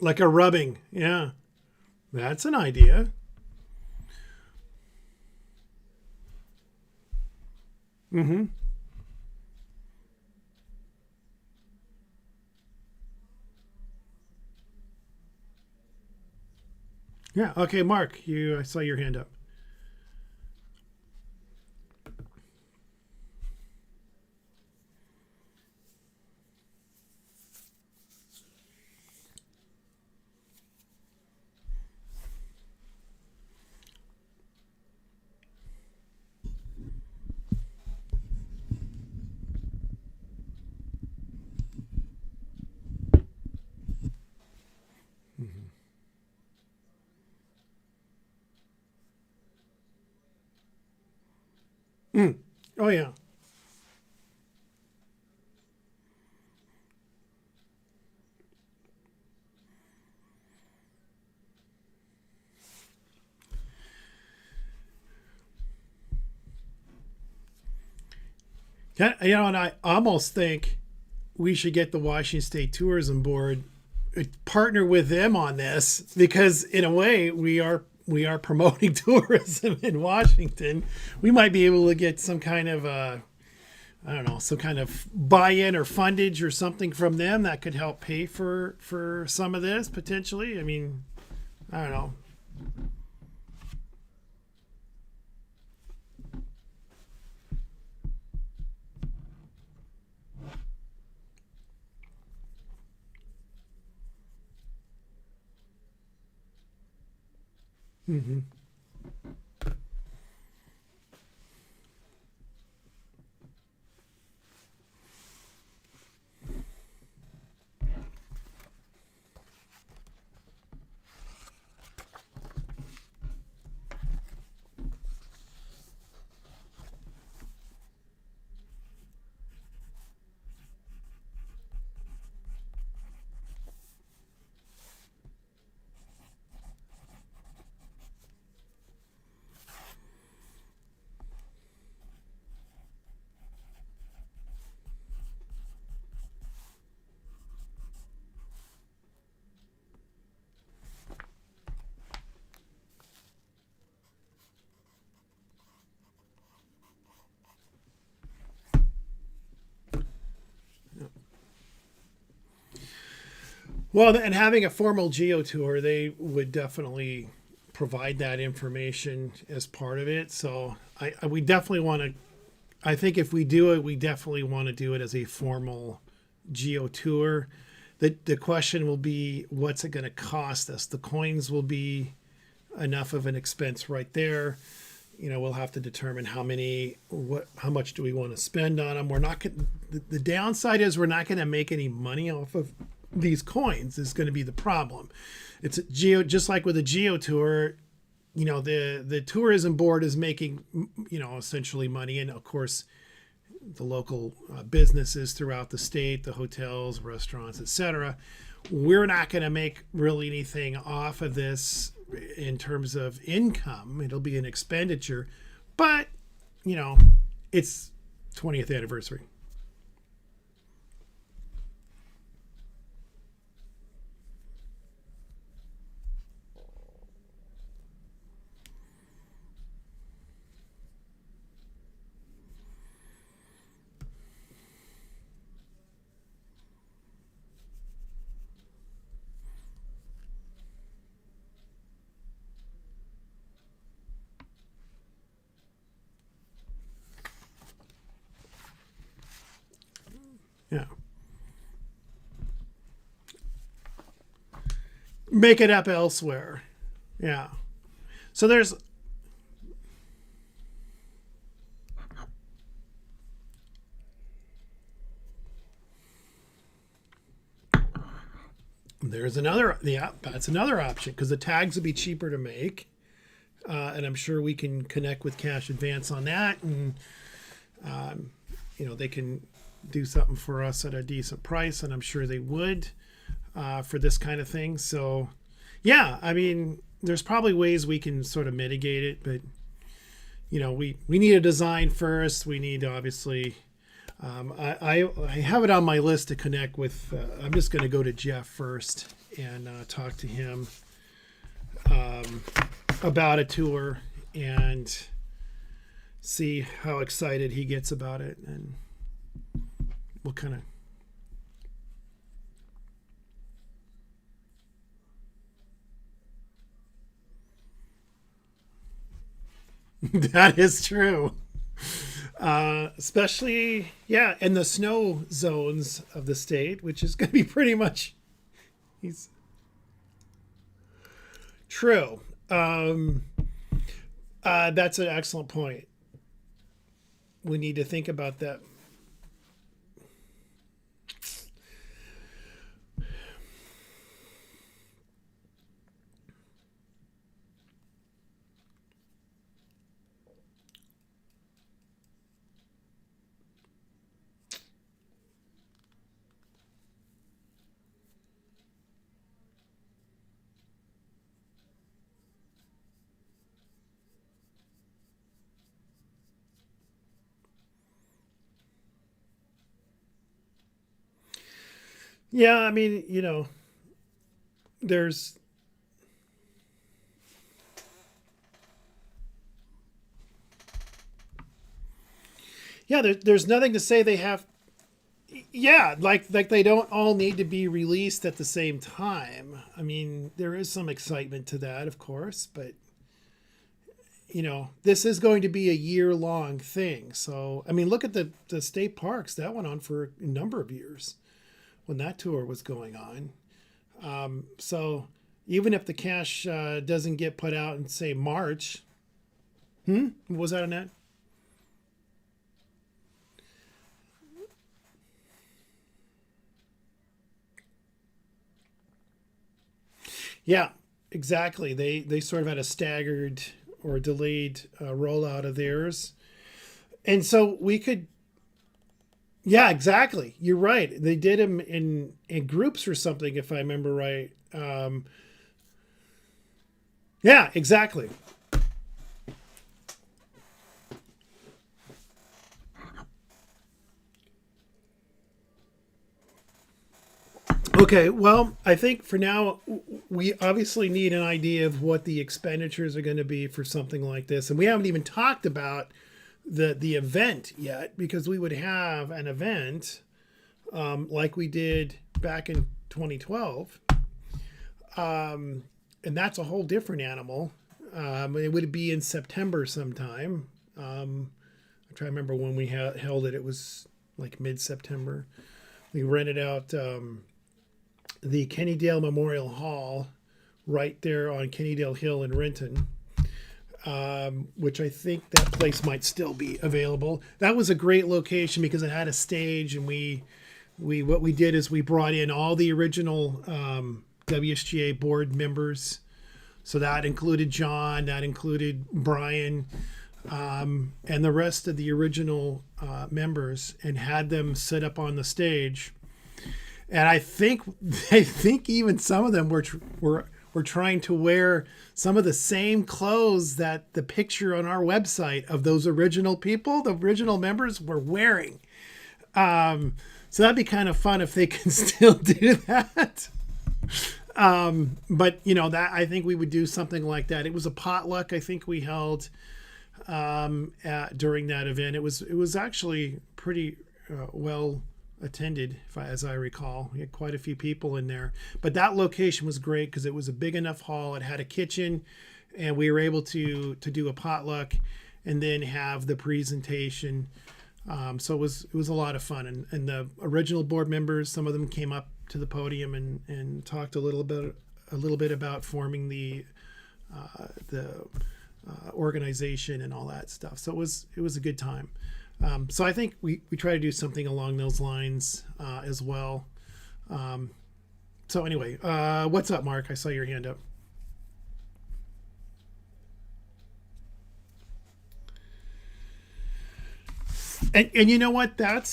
Like a rubbing. Yeah, that's an idea. Mm-hmm. Yeah. Okay, Mark, I saw your hand up. Mm. Oh yeah. And I almost think we should get the Washington State Tourism Board partner with them on this because in a way we are promoting tourism in Washington. We might be able to get some kind of I don't know, some kind of buy-in or fundage or something from them that could help pay for some of this potentially. I mean, I don't know. Hmm. Well, and having a formal geo tour, they would definitely provide that information as part of it. So we definitely want to. I think if we do it, we definitely want to do it as a formal geo tour. The question will be, what's it going to cost us? The coins will be enough of an expense right there. We'll have to determine how much do we want to spend on them. We're not going. The downside is we're not going to make any money off of these coins. Is going to be the problem. It's a geo, just like with a geo tour. The tourism board is making essentially money, and of course the local businesses throughout the state, the hotels, restaurants, etc. We're not going to make really anything off of this in terms of income. It'll be an expenditure, but it's 20th anniversary. Yeah, make it up elsewhere. Yeah. So there's another, yeah, that's another option because the tags would be cheaper to make, and I'm sure we can connect with Cash Advance on that, and they can do something for us at a decent price, and I'm sure they would for this kind of thing. So, yeah, I mean, there's probably ways we can sort of mitigate it, but we need a design first. We need obviously. I have it on my list to connect with. I'm just going to go to Jeff first and talk to him about a tour and see how excited he gets about it, and we'll kind of. That is true. Especially, yeah, in the snow zones of the state, which is going to be pretty much he's true. That's an excellent point. We need to think about that. Yeah, I mean, there's yeah, there's nothing to say they have. Yeah, like they don't all need to be released at the same time. I mean, there is some excitement to that, of course, but this is going to be a year long thing. So, I mean, look at the state parks. That went on for a number of years when that tour was going on. So, even if the cash doesn't get put out in, say, March, was that, Annette? Yeah, exactly. They sort of had a staggered or delayed rollout of theirs, and so we could. Yeah, exactly. You're right. They did them in groups or something, if I remember right. Yeah, exactly. Okay, well, I think for now we obviously need an idea of what the expenditures are going to be for something like this, and we haven't even talked about the event yet because we would have an event like we did back in 2012, and that's a whole different animal. It would be in September sometime. I'm trying to remember when we held it. It was like mid-September. We rented out the Kennydale Memorial Hall right there on Kennydale Hill in Renton, which I think that place might still be available. That was a great location because it had a stage, and we what we did is we brought in all the original WSGA board members. So that included John, that included Brian, and the rest of the original members, and had them sit up on the stage. And I think even some of them were trying to wear some of the same clothes that the picture on our website of those original people, the original members, were wearing. So that'd be kind of fun if they can still do that. But that I think we would do something like that. It was a potluck. I think we held during that event. It was actually pretty well attended, as I recall. We had quite a few people in there. But that location was great because it was a big enough hall. It had a kitchen, and we were able to do a potluck and then have the presentation. So it was a lot of fun. And the original board members, some of them came up to the podium and talked a little bit about forming the organization and all that stuff. So it was a good time. So I think we try to do something along those lines as well. So anyway, what's up, Mark? I saw your hand up. And you know what? That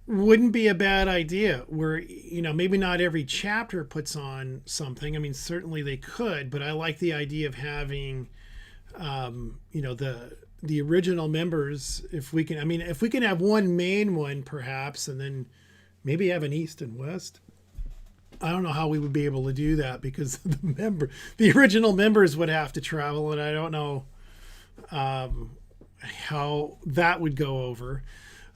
wouldn't be a bad idea. Where maybe not every chapter puts on something. I mean, certainly they could, but I like the idea of having the original members. If we can, I mean, if we can have one main one perhaps, and then maybe have an east and west. I don't know how we would be able to do that because the original members would have to travel, and I don't know how that would go over.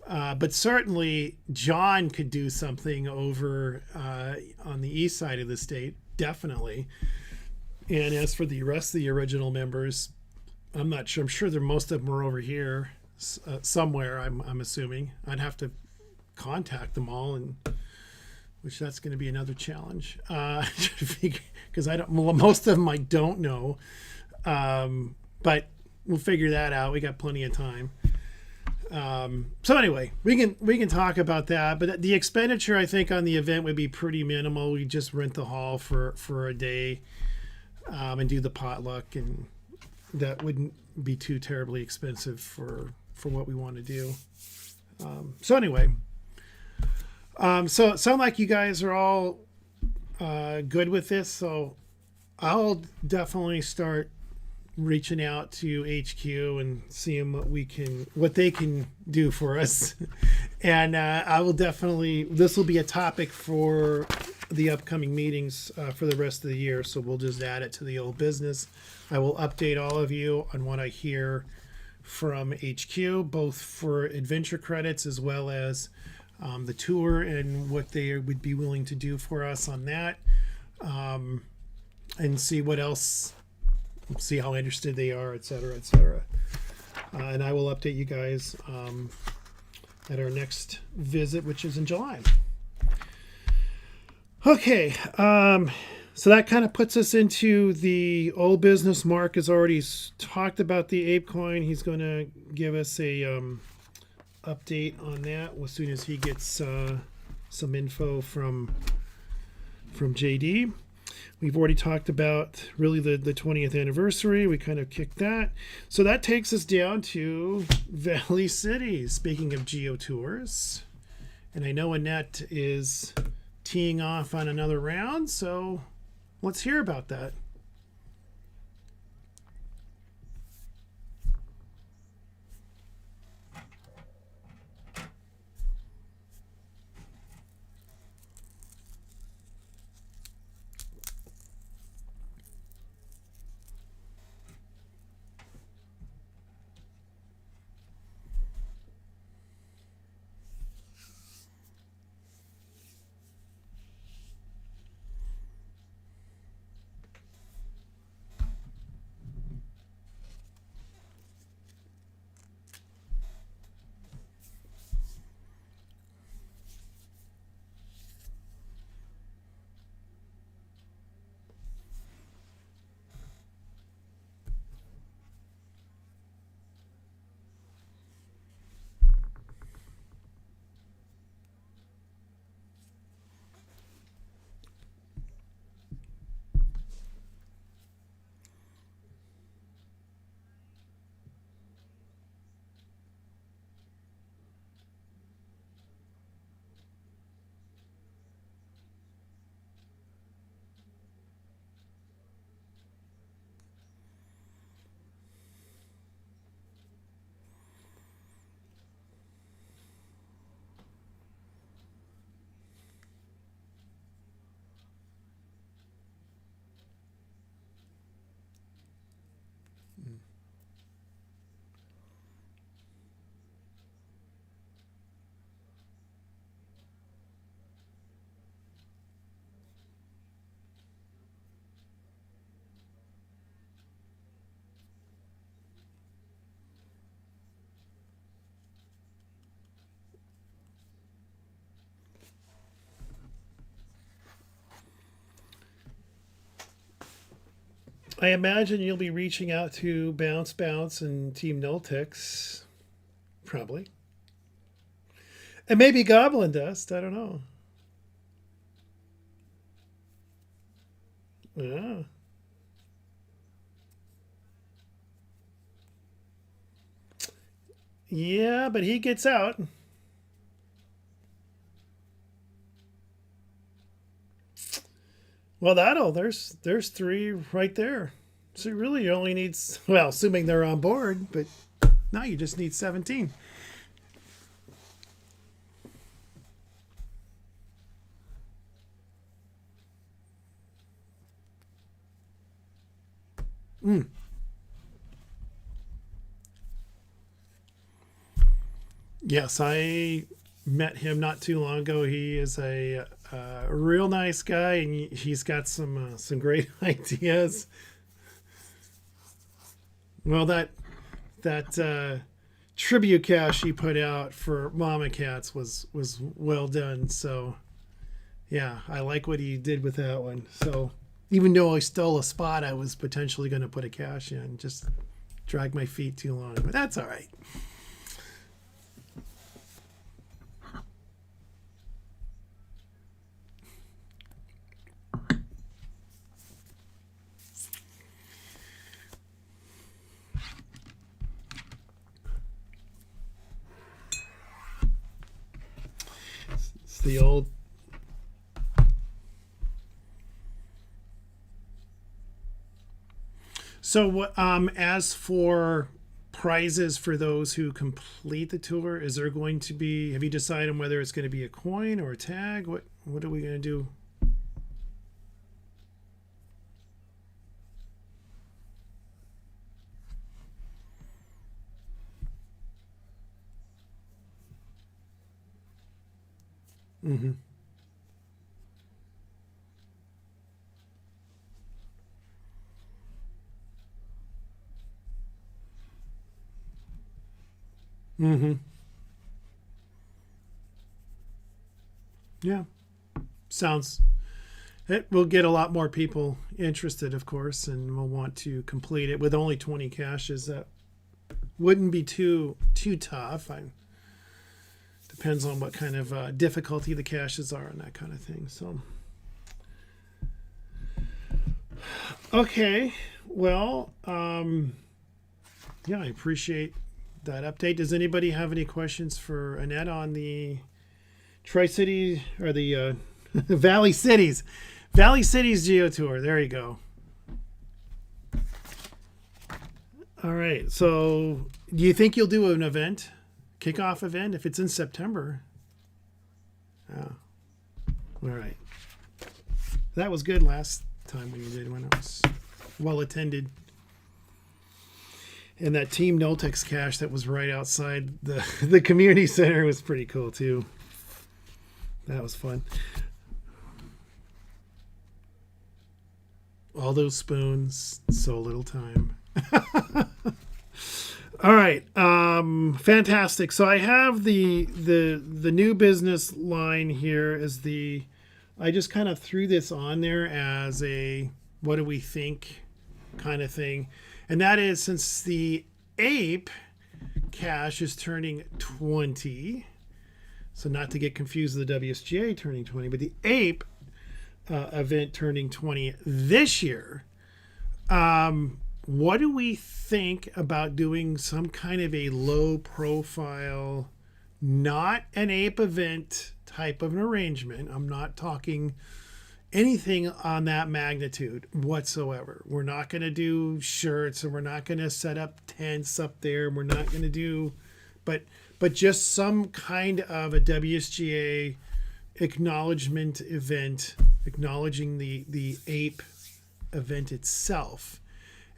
But certainly, John could do something over on the east side of the state, definitely. And as for the rest of the original members, I'm not sure. I'm sure most of them are over here somewhere. I'm assuming I'd have to contact them all, and which that's going to be another challenge because I don't. Most of them I don't know, but we'll figure that out. We got plenty of time. So anyway, we can talk about that. But the expenditure I think on the event would be pretty minimal. We just rent the hall for a day and do the potluck, and that wouldn't be too terribly expensive for what we want to do. So anyway, so it sounds like you guys are all good with this. So I'll definitely start reaching out to HQ and seeing what they can do for us. And I will definitely, this will be a topic for the upcoming meetings for the rest of the year. So we'll just add it to the old business. I will update all of you on what I hear from HQ, both for adventure credits as well as the tour and what they would be willing to do for us on that, and see what else, see how interested they are, et cetera, et cetera. And I will update you guys at our next visit, which is in July. Okay, so that kind of puts us into the old business. Mark has already talked about the ApeCoin. He's going to give us a update on that as soon as he gets some info from JD. We've already talked about really the 20th anniversary. We kind of kicked that. So that takes us down to Valley City. Speaking of geo tours, and I know Annette is teeing off on another round, so let's hear about that. I imagine you'll be reaching out to Bounce Bounce and Team Noltex, probably. And maybe Goblin Dust, I don't know. Yeah. Yeah, but he gets out. Well, there's three right there. So really you only need, well, assuming they're on board, but now you just need 17. Mm. Yes, I met him not too long ago. He is a real nice guy, and he's got some great ideas. Well, that tribute cache he put out for Mama Cats was well done. So yeah, I like what he did with that one. So even though I stole a spot, I was potentially going to put a cache in. Just dragged my feet too long, but that's all right. It's the old. So, as for prizes for those who complete the tour, is there going to be? Have you decided on whether it's going to be a coin or a tag? What are we going to do? Mm-hmm. Mm-hmm. Yeah, sounds. It will get a lot more people interested, of course, and will want to complete it with only 20 caches. That wouldn't be too tough. Depends on what kind of difficulty the caches are and that kind of thing. So, okay, well, yeah, I appreciate that update. Does anybody have any questions for Annette on the Tri City or the Valley Cities Geo Tour? There you go. All right. So, do you think you'll do an event, kickoff event, if it's in September? Oh, all right. That was good last time when you did one. It was well attended. And that Team Noltex cache that was right outside the community center was pretty cool too. That was fun. All those spoons, so little time. All right, fantastic. So I have the new business line here as the. I just kind of threw this on there as a what do we think kind of thing, and that is since the ape cache is turning 20. So not to get confused with the WSGA turning 20, but the ape event turning 20 this year. What do we think about doing some kind of a low profile, not an ape event type of an arrangement? I'm not talking anything on that magnitude whatsoever. We're not going to do shirts, and we're not going to set up tents up there. We're not going to do, but just some kind of a WSGA acknowledgement event, acknowledging the ape event itself.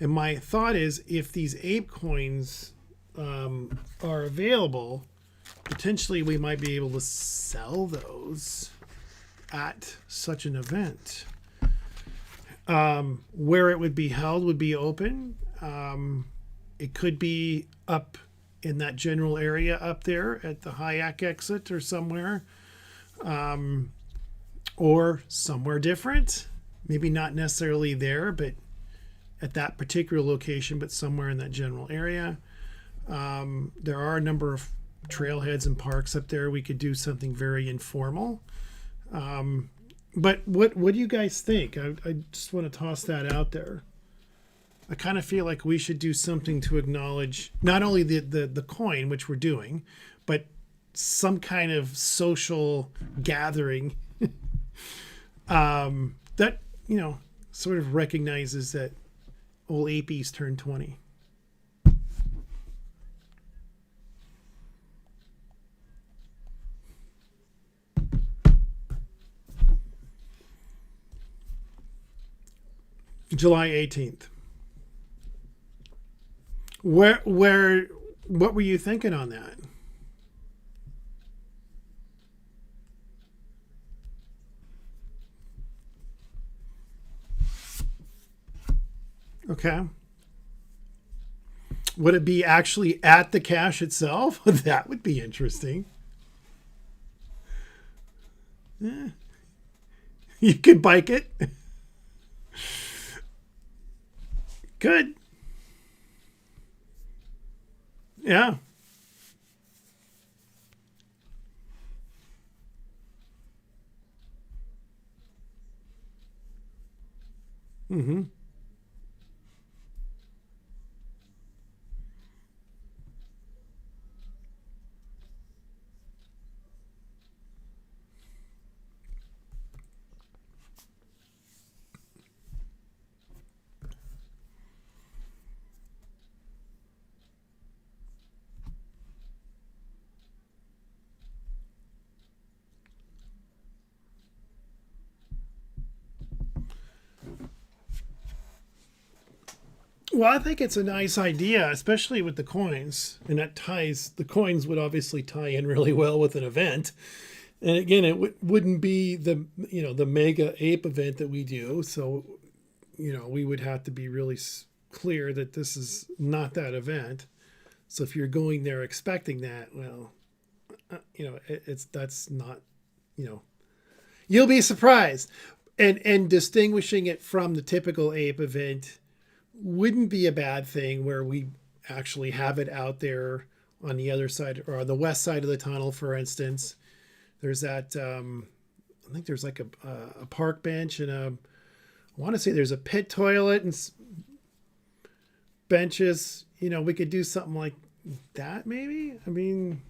And my thought is, if these ape coins are available, potentially we might be able to sell those at such an event. Where it would be held would be open. It could be up in that general area up there at the Hayak exit or somewhere, or somewhere different. Maybe not necessarily there, but at that particular location, but somewhere in that general area. There are a number of trailheads and parks up there. We could do something very informal. But what do you guys think? I just want to toss that out there. I kind of feel like we should do something to acknowledge not only the coin, which we're doing, but some kind of social gathering that, sort of recognizes that old Apies turned 20. July 18th. What were you thinking on that? Okay. Would it be actually at the cache itself? That would be interesting. Yeah. You could bike it. Good. Yeah. Hmm. Well, I think it's a nice idea, especially with the coins, and that ties the coins would obviously tie in really well with an event. And again, it wouldn't be the the mega ape event that we do, so we would have to be really clear that this is not that event. So if you're going there expecting that, well, it's that's not you know you'll be surprised, and distinguishing it from the typical ape event wouldn't be a bad thing where we actually have it out there on the other side or on the west side of the tunnel, for instance. There's that I think there's like a park bench and I want to say there's a pit toilet and benches. We could do something like that maybe. I mean,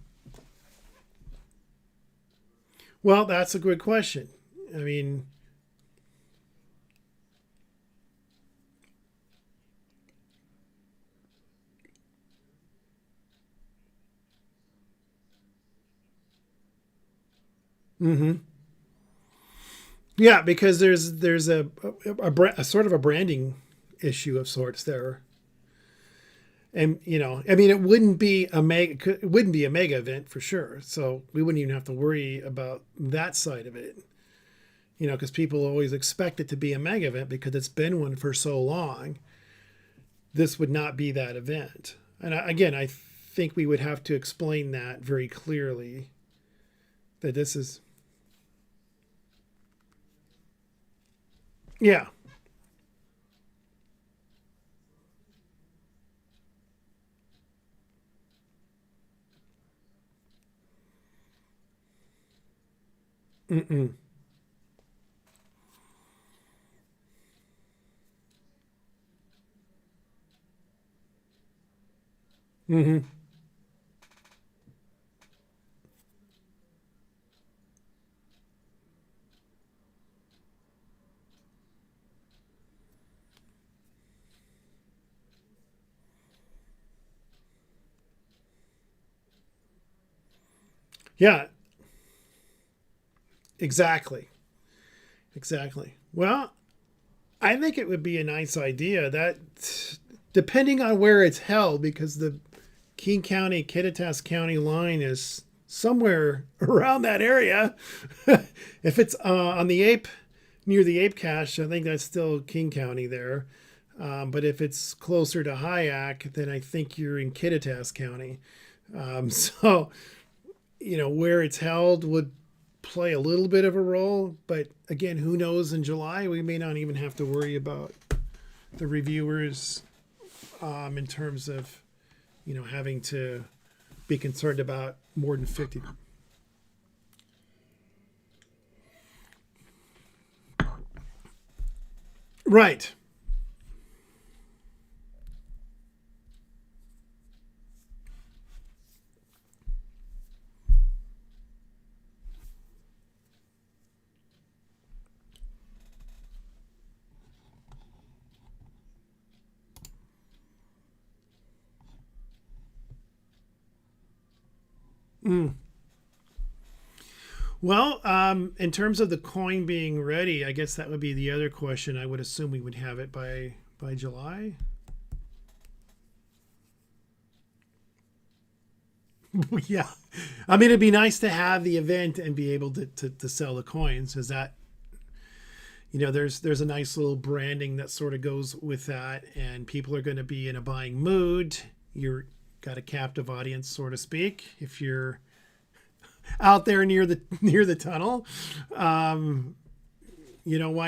well, that's a good question. I mean, hmm, yeah, because there's a sort of a branding issue of sorts there. And I mean, it wouldn't be a mega event for sure, so we wouldn't even have to worry about that side of it. Because people always expect it to be a mega event because it's been one for so long. This would not be that event. And again, I think we would have to explain that very clearly, that this is, yeah. Mm-mm. Hmm. Yeah, exactly. Exactly. Well, I think it would be a nice idea that, depending on where it's held, because the King County, Kittitas County line is somewhere around that area. If it's on the ape, near the ape cache, I think that's still King County there. But if it's closer to Hyack, then I think you're in Kittitas County. So, where it's held would play a little bit of a role. But again, who knows in July? We may not even have to worry about the reviewers in terms of, having to be concerned about more than 50. Right. Mm. Well, in terms of the coin being ready, I guess that would be the other question. I would assume we would have it by July. Yeah, I mean, it'd be nice to have the event and be able to sell the coins. Is that there's a nice little branding that sort of goes with that, and people are going to be in a buying mood. You're got a captive audience, so to speak, if you're out there near the tunnel. Why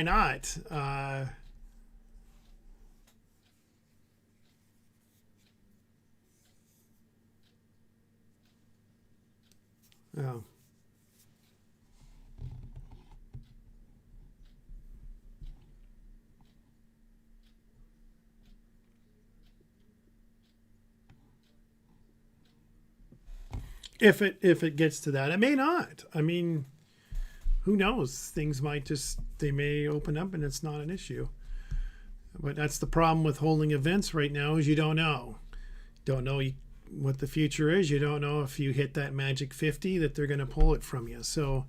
not? Oh. If it gets to that, it may not. I mean, who knows? Things might just they may open up and it's not an issue. But that's the problem with holding events right now is you don't know. Don't know what the future is. You don't know if you hit that magic 50 that they're going to pull it from you. So,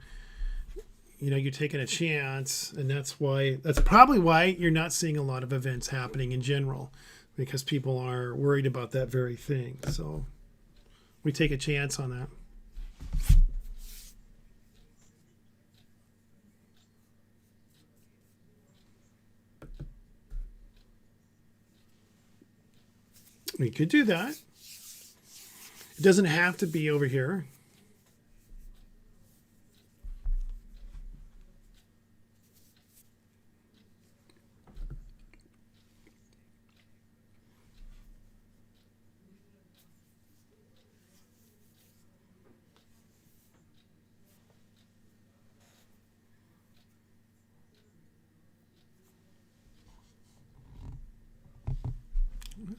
you're taking a chance, and that's probably why you're not seeing a lot of events happening in general, because people are worried about that very thing. So, we take a chance on that. We could do that. It doesn't have to be over here.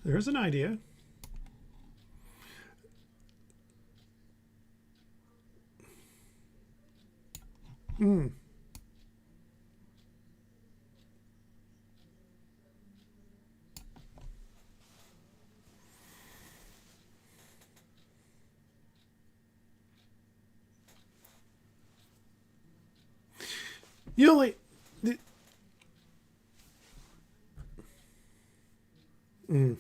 There's an idea. Mm. You know, like, mm.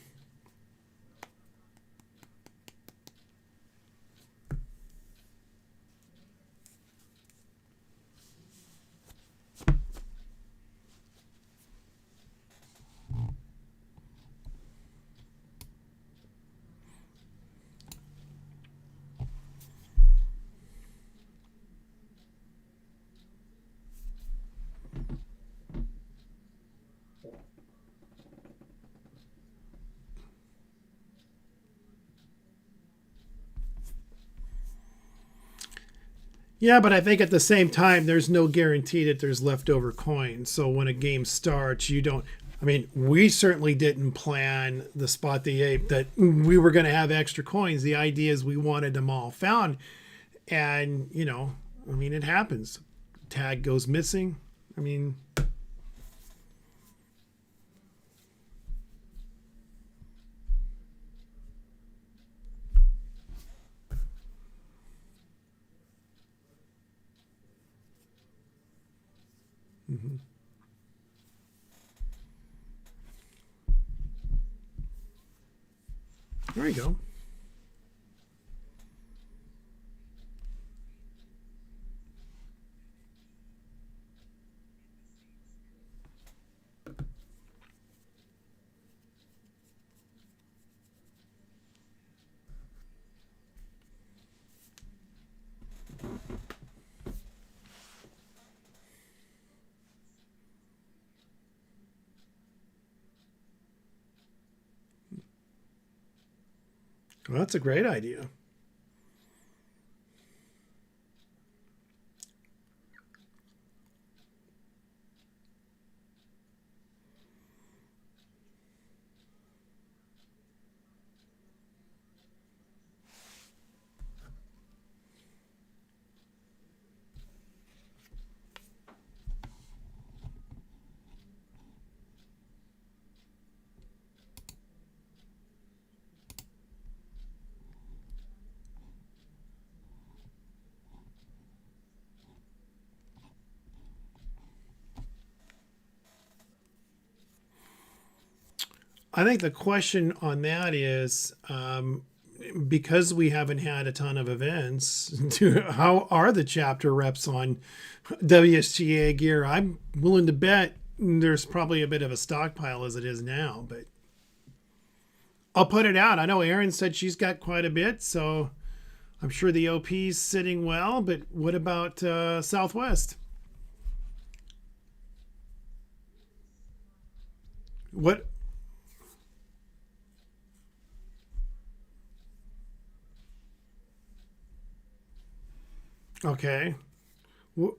Yeah, but I think at the same time, there's no guarantee that there's leftover coins. So when a game starts, you don't. I mean, we certainly didn't plan the Spot the Ape that we were going to have extra coins. The idea is we wanted them all found. And, I mean, it happens. Tag goes missing. I mean, mhm. There you go. Well, that's a great idea. I think the question on that is because we haven't had a ton of events, how are the chapter reps on WSGA gear? I'm willing to bet there's probably a bit of a stockpile as it is now, but I'll put it out. I know Erin said she's got quite a bit, so I'm sure the OP's sitting well, but what about Southwest? What? Okay. Wh-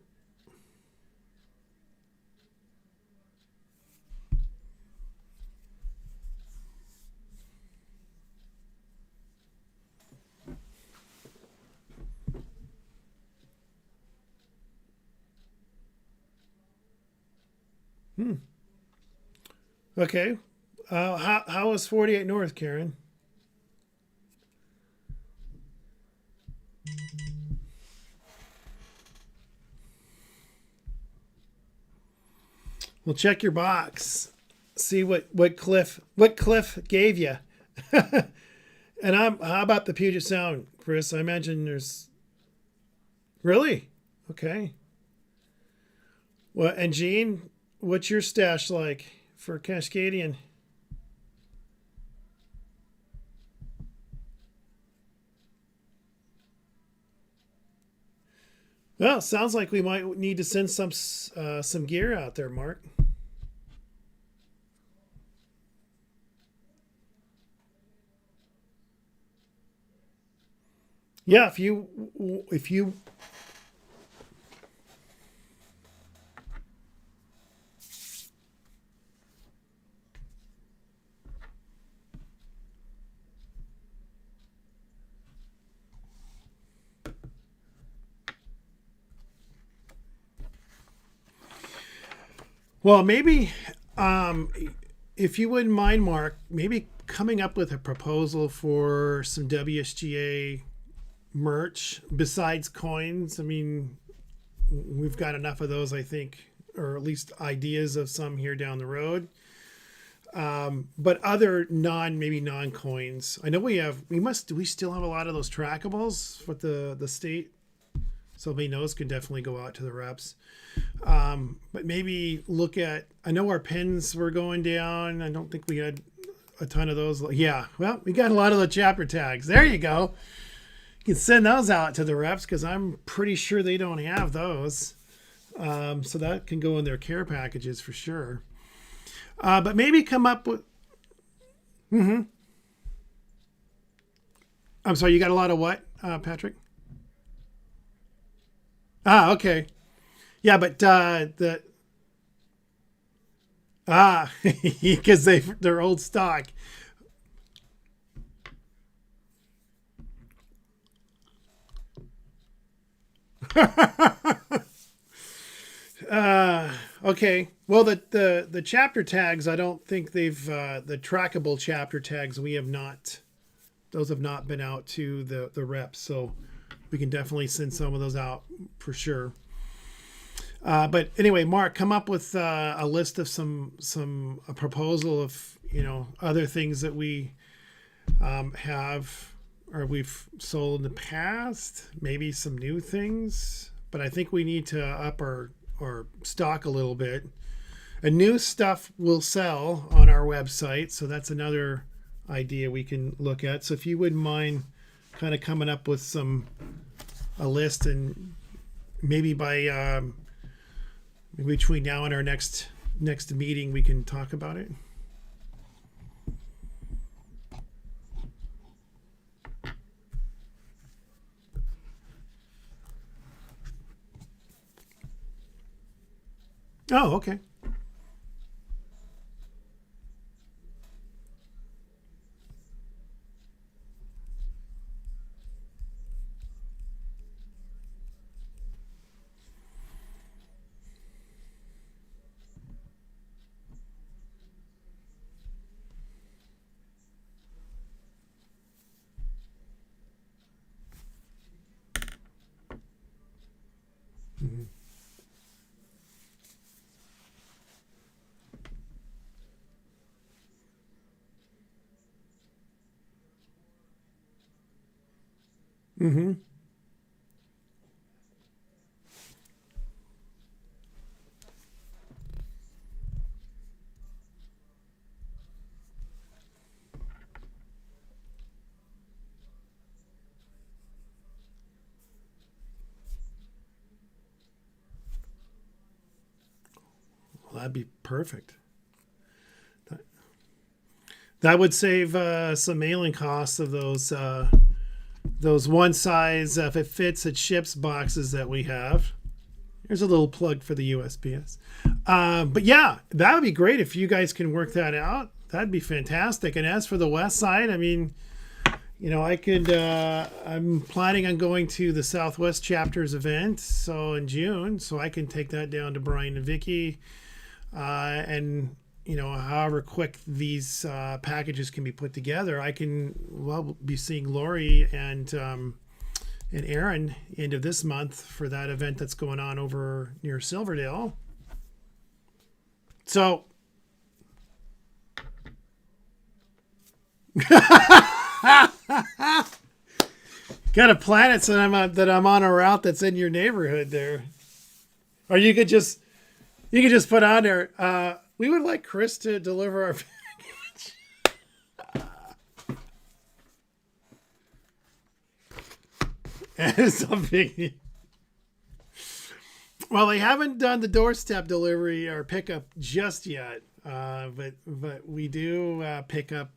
Okay. How is 48 North, Karen? Well, check your box. See what Cliff gave you. And how about the Puget Sound, Chris? I imagine there's really okay. Well, and Gene, what's your stash like for Cascadian? Well, sounds like we might need to send some gear out there, Mark. Yeah, if you well maybe um, if you wouldn't mind, Mark, maybe coming up with a proposal for some WSGA merch besides coins. I mean, we've got enough of those, I think, or at least ideas of some here down the road. But other maybe non coins. I know we still have a lot of those trackables with the state. So maybe those can definitely go out to the reps. But maybe look at, I know our pins were going down. I don't think we had a ton of those. Yeah, well, we got a lot of the chapter tags. There you go. You can send those out to the reps because I'm pretty sure they don't have those. So that can go in their care packages for sure. But maybe come up with. Hmm. I'm sorry, you got a lot of what, Patrick? Ah, okay. Yeah, but the because they're old stock. Okay. Well, the chapter tags, I don't think the trackable chapter tags we have not. Those have not been out to the reps, so we can definitely send some of those out for sure. But anyway, Mark, come up with a list of some a proposal of other things that we have or we've sold in the past. Maybe some new things, but I think we need to up our stock a little bit. And new stuff will sell on our website, so that's another idea we can look at. So if you wouldn't mind kind of coming up with a list, and maybe by between now and our next meeting we can talk about it. Oh, okay. Mm-hmm. Well, that'd be perfect. That would save some mailing costs of those one size, if it fits, it ships boxes that we have. Here's a little plug for the USPS. But yeah, that would be great if you guys can work that out. That'd be fantastic. And as for the West Side, I mean, I could. I'm planning on going to the Southwest Chapters event, so in June, so I can take that down to Brian and Vicky, and however quick these packages can be put together, I can be seeing Lori and Aaron end of this month for that event that's going on over near Silverdale. So got to plan it so that I'm on a route that's in your neighborhood there. Or you could just put on there. We would like Chris to deliver our package. Something. Well, they haven't done the doorstep delivery or pickup just yet, but we do pick up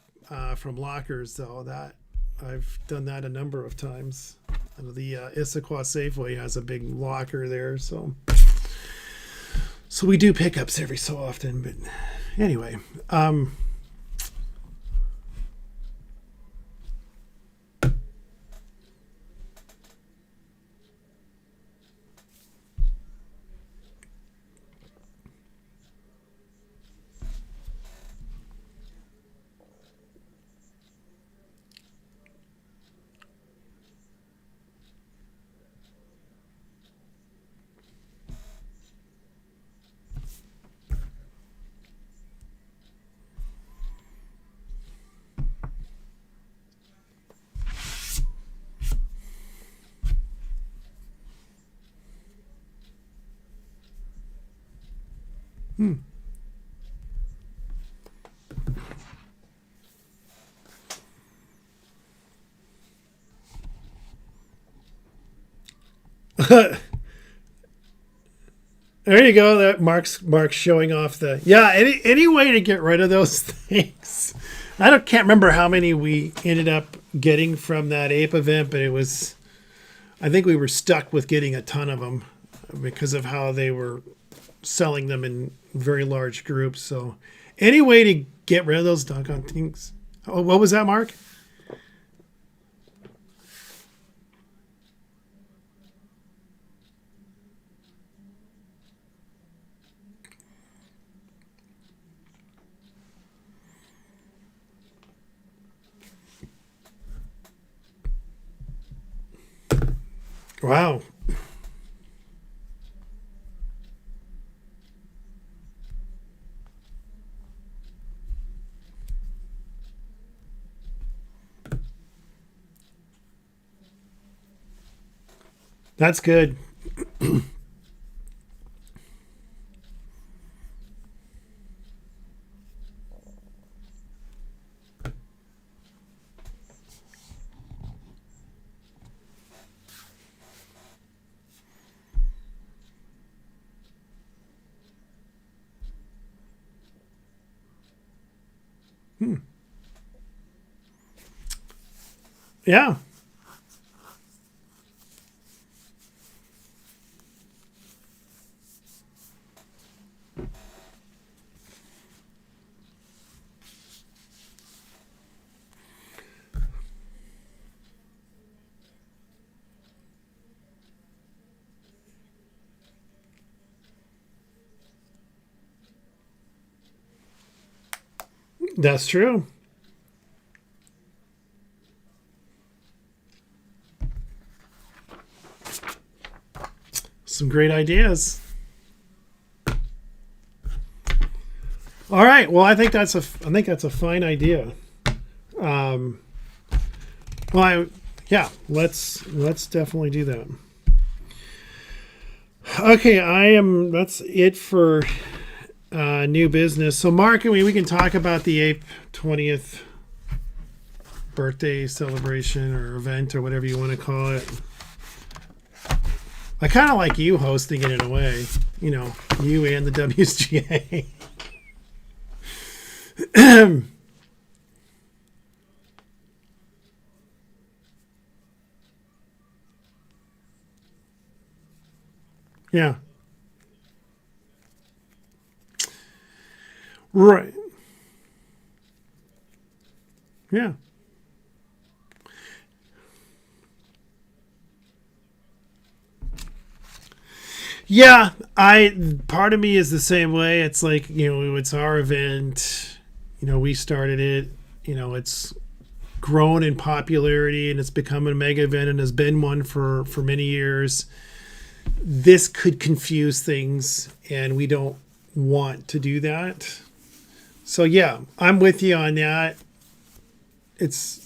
from lockers, though. That I've done that a number of times. The Issaquah Safeway has a big locker there, so we do pickups every so often. But anyway, there you go. That Mark's showing off the any way to get rid of those things. Can't remember how many we ended up getting from that ape event, but I think we were stuck with getting a ton of them because of how they were selling them in very large groups. So any way to get rid of those doggone things. Oh, what was that, Mark? Wow. That's good. Yeah. That's true. Some great ideas. All right. Well, I think that's a fine idea. Well, Yeah, let's definitely do that. Okay, that's it for new business. So, Mark, we can talk about the Ape 20th birthday celebration or event or whatever you want to call it. I kind of like you hosting it in a way, you and the WSGA. Yeah. Right. Yeah. Yeah, I part of me is the same way. It's like, it's our event. We started it. It's grown in popularity and it's become a mega event and has been one for many years. This could confuse things and we don't want to do that. So yeah, I'm with you on that. It's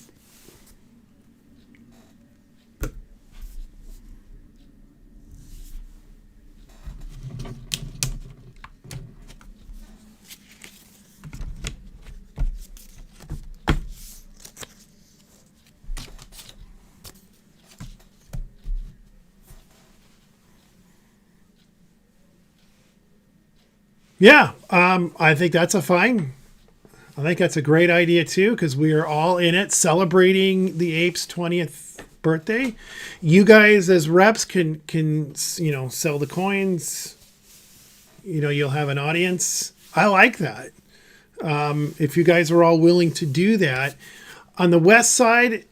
yeah, I think that's I think that's a great idea too, because we are all in it celebrating the ape's 20th birthday. You guys as reps can sell the coins. You'll have an audience. I like that. If you guys are all willing to do that, on the west side,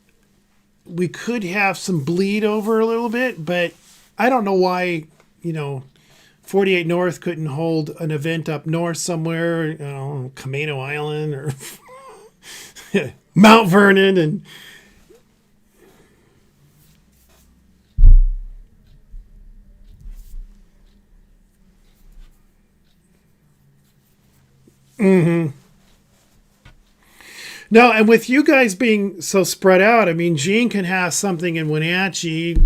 we could have some bleed over a little bit, but I don't know why 48 North couldn't hold an event up north somewhere, Camino Island or Mount Vernon, and no, and with you guys being so spread out, I mean, Gene can have something in Wenatchee,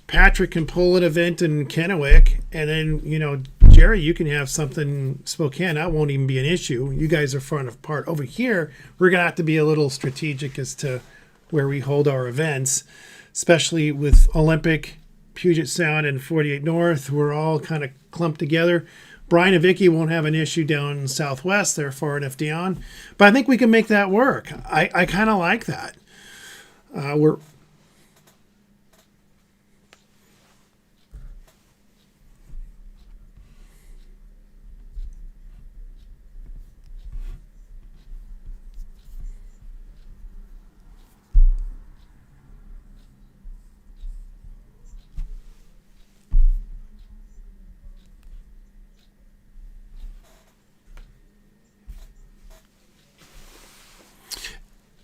Patrick can pull an event in Kennewick, and then Jerry, you can have something in Spokane. That won't even be an issue. You guys are far enough apart. Over here, we're gonna have to be a little strategic as to where we hold our events, especially with Olympic, Puget Sound, and 48 North. We're all kind of clumped together. Brian and Vicky won't have an issue down in Southwest. They're far enough down. But I think we can make that work. I kind of like that. We're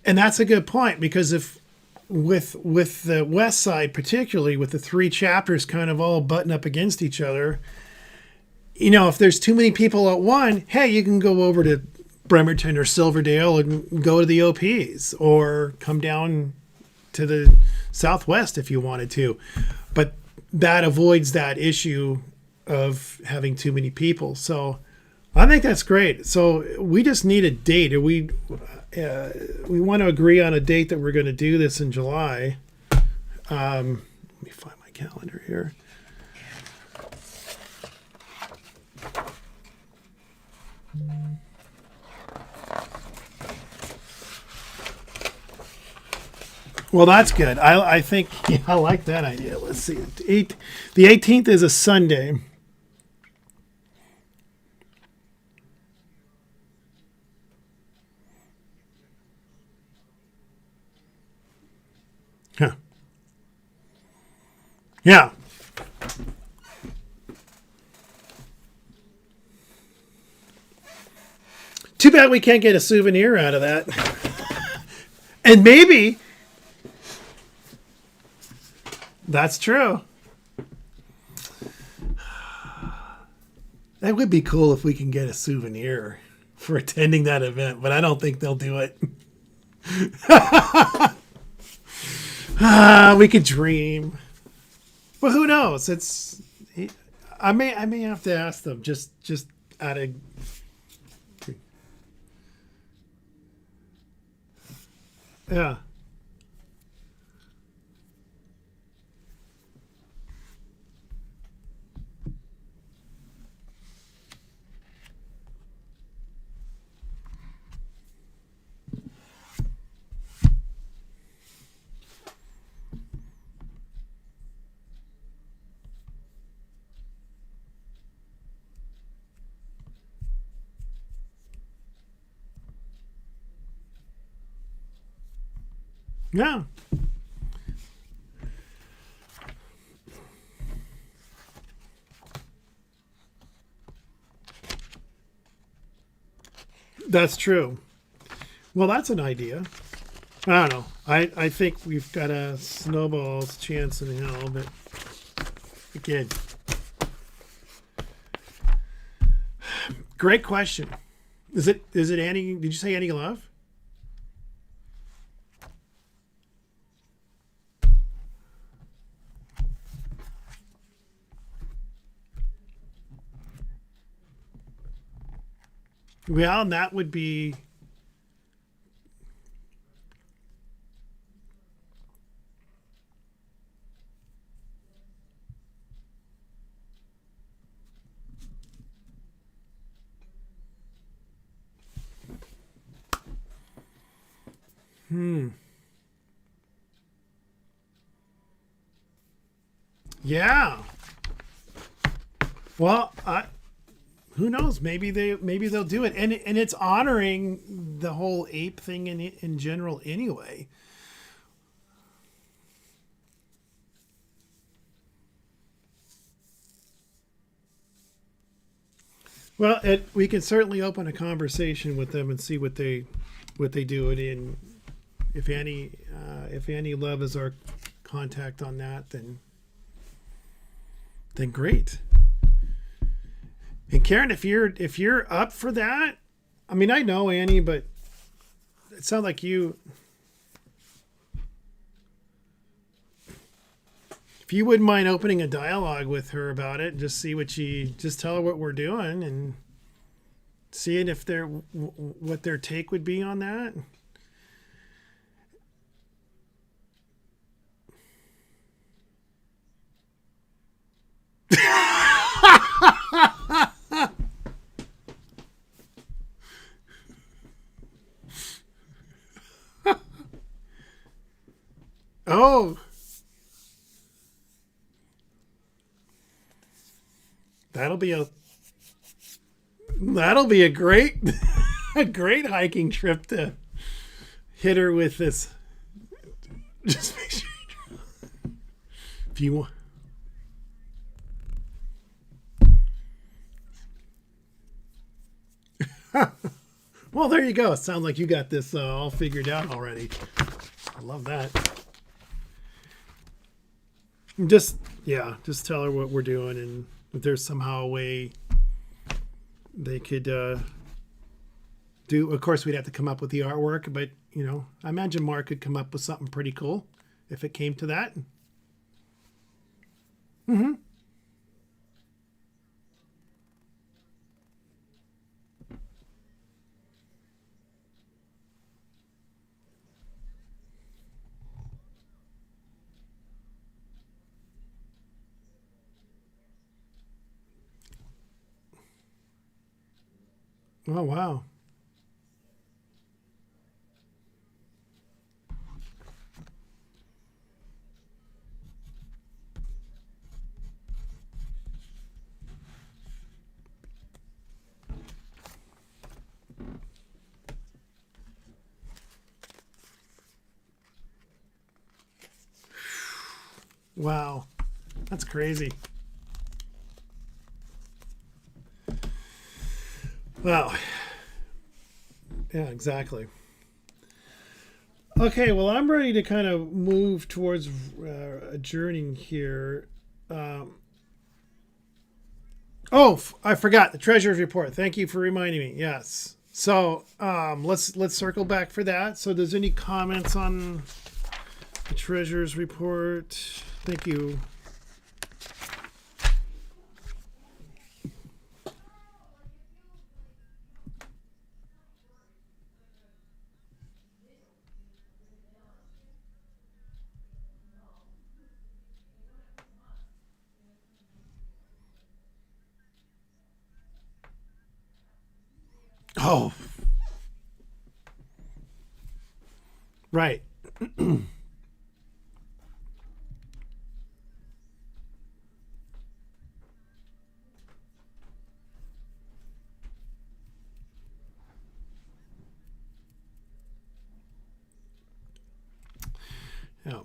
And that's a good point, because if with the west side, particularly with the three chapters kind of all button up against each other, if there's too many people at one, hey, you can go over to Bremerton or Silverdale and go to the OPs, or come down to the Southwest if you wanted to. But that avoids that issue of having too many people. So I think that's great. So we just need a date. We want to agree on a date that we're going to do this in July. Let me find my calendar here. Well, that's good. I think I like that idea. Let's see. The 18th is a Sunday. Huh. Yeah. Too bad we can't get a souvenir out of that. And maybe that's true. That would be cool if we can get a souvenir for attending that event, but I don't think they'll do it. We could dream, but who knows? I may have to ask them just out of. Yeah. Yeah. That's true. Well, that's an idea. I don't know. I think we've got a snowball's chance in hell, but again, great question. Is it Annie? Did you say Annie Love? Well, that would be. Yeah. Well, who knows? Maybe they'll do it, and it's honoring the whole ape thing in general anyway. Well, we can certainly open a conversation with them and see what they do it in. If Annie Love is our contact on that, then great. And Karen, if you're up for that, I mean, I know Annie, but it sounds like you. If you wouldn't mind opening a dialogue with her about it, just see just tell her what we're doing and seeing if what their take would be on that. Oh, that'll be a that'll be a great a great hiking trip to hit her with this. Just make sure if you want. Well, there you go. It sounds like you got this all figured out already. I love that. Just tell her what we're doing, and if there's somehow a way they could do. Of course, we'd have to come up with the artwork, but I imagine Mark could come up with something pretty cool if it came to that. Mm-hmm. Oh wow. Wow. That's crazy. Wow. Yeah, exactly. Okay, well, I'm ready to kind of move towards adjourning here. Um, I forgot the treasurer's report. Thank you for reminding me. Yes. So let's circle back for that. So, does any comments on The treasurer's report. Thank you. Oh, right. Yeah.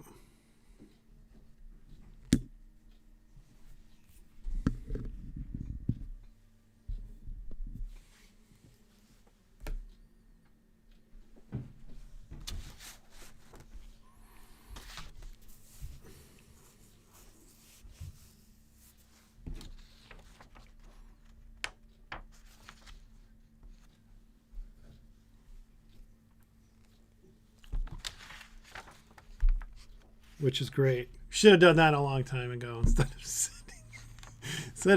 Which is great. Should have done that a long time ago instead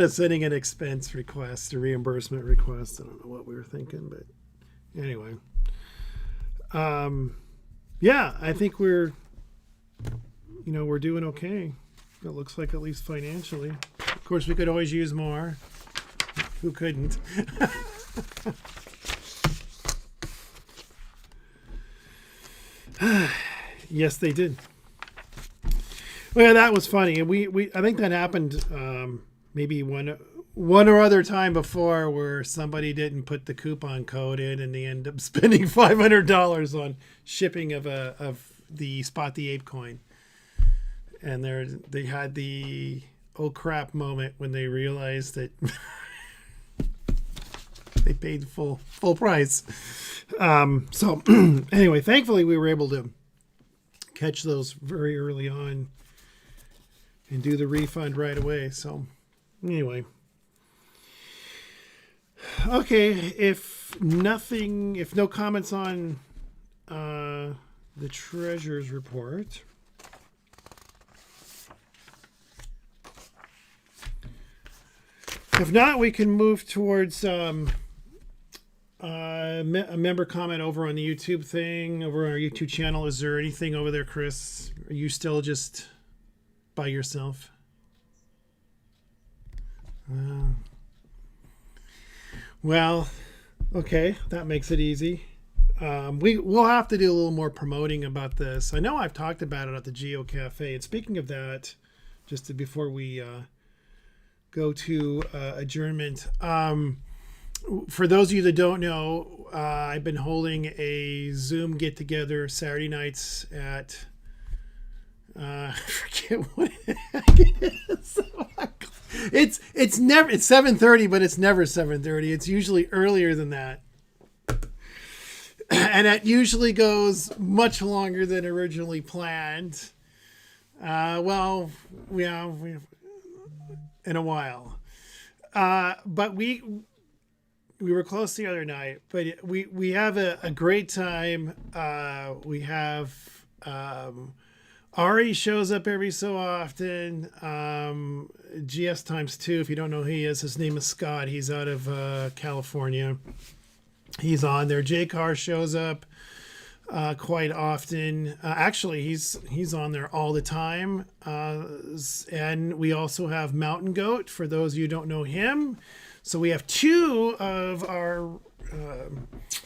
of sending an expense request, a reimbursement request. I don't know what we were thinking, but anyway. Yeah, I think we're doing okay. It looks like, at least financially. Of course, we could always use more. Who couldn't? Yes, they did. Well, that was funny. We I think that happened maybe one or other time before, where somebody didn't put the coupon code in and they end up spending $500 on shipping of the Spot the Ape coin. And they had the oh crap moment when they realized that they paid full price. So anyway, thankfully we were able to catch those very early on and do the refund right away. So anyway, okay, if no comments on the treasurer's report, if not, we can move towards a member comment over on the YouTube thing, over on our YouTube channel. Is there anything over there, Chris? Are you still just by yourself? Well, okay, that makes it easy. We'll have to do a little more promoting about this. I know I've talked about it at the Geo Cafe. And speaking of that, before we go to adjournment, for those of you that don't know, I've been holding a Zoom get-together Saturday nights at I forget what it is. It's 7:30, but it's never 7:30. It's usually earlier than that. And it usually goes much longer than originally planned. Well, yeah, in a while. But we were close the other night, but we have a great time. We have Ari shows up every so often. GS times 2, if you don't know who he is, his name is Scott. He's out of California. He's on there. J Car shows up quite often. Actually, he's on there all the time. And we also have Mountain Goat, for those of you who don't know him. So we have 2 of our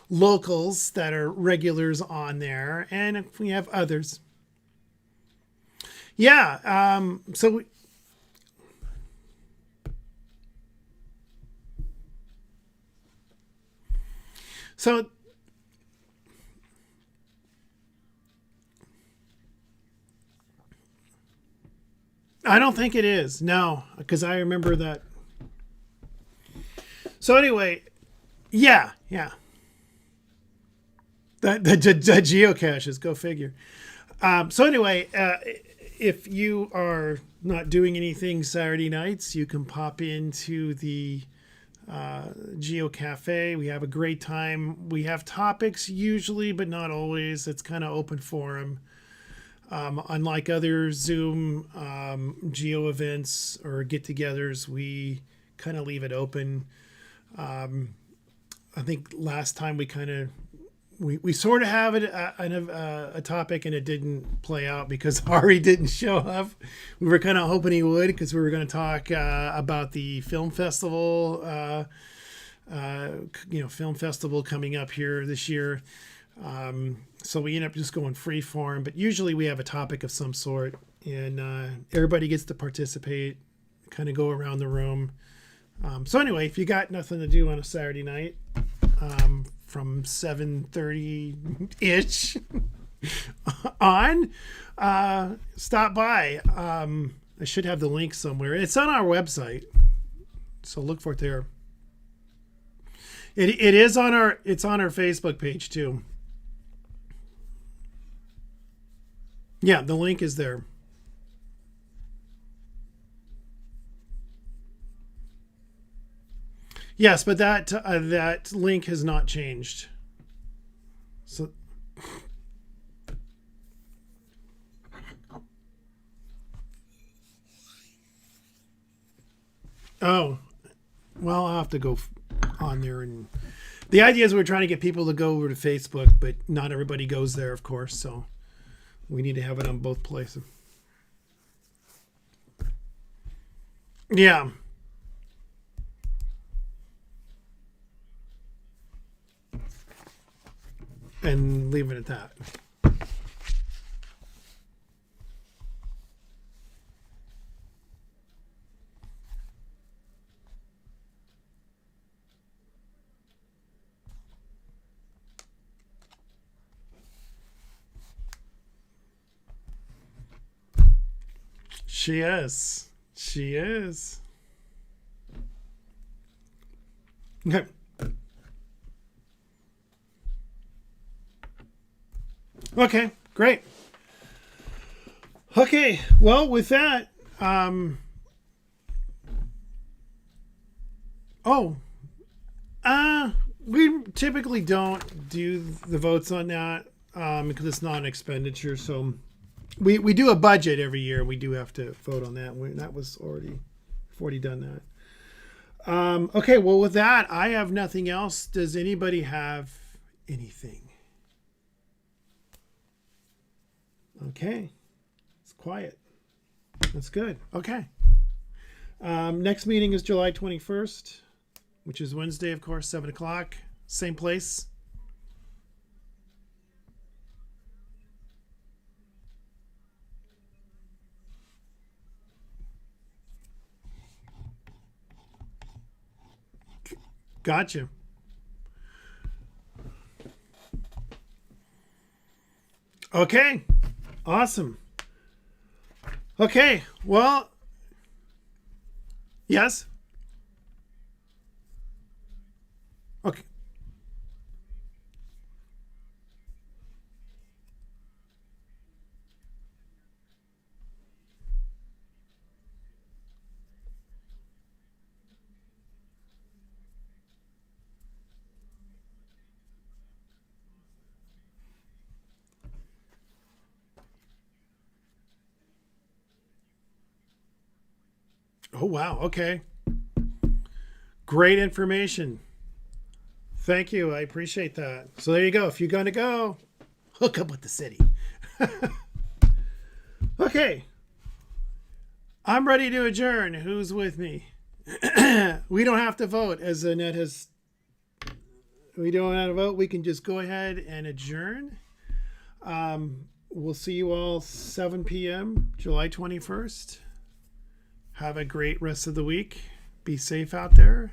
locals that are regulars on there, and we have others. Yeah. So I don't think it is. No, because I remember that. So anyway, yeah. The geocaches, go figure. So anyway, if you are not doing anything Saturday nights, you can pop into the Geo Cafe. We have a great time. We have topics usually, but not always. It's kind of open forum. Unlike other Zoom geo events or get-togethers, we kind of leave it open. I think last time we sort of have a topic and it didn't play out because Ari didn't show up. We were kind of hoping he would because we were going to talk about the film festival, film festival coming up here this year. So we end up just going free form, but usually we have a topic of some sort and everybody gets to participate, kind of go around the room. So anyway, if you got nothing to do on a Saturday night, from 7:30-ish on, stop by. I should have the link somewhere. It's on our website, so look for it there. It is on our Facebook page too. Yeah, the link is there. Yes, but that link has not changed. So, oh, well, I'll have to go on there, and the idea is we're trying to get people to go over to Facebook, but not everybody goes there, of course. So we need to have it on both places. Yeah. And leave it at that. She is. She is. Okay. Okay, great. Okay, well, with that, oh, we typically don't do the votes on that because it's not an expenditure. So we do a budget every year. We do have to vote on that. That was already done that. Okay, well, with that, I have nothing else. Does anybody have anything? Okay, it's quiet. That's good. Okay. Next meeting is July 21st, which is Wednesday, of course, 7 o'clock. Same place. Gotcha. Okay. Awesome. Okay. Well, yes. Okay. Oh, wow. Okay. Great information. Thank you. I appreciate that. So there you go. If you're going to go, hook up with the city. Okay. I'm ready to adjourn. Who's with me? We don't have to vote, as Annette has. We don't have to vote. We can just go ahead and adjourn. We'll see you all 7 p.m. July 21st. Have a great rest of the week. Be safe out there.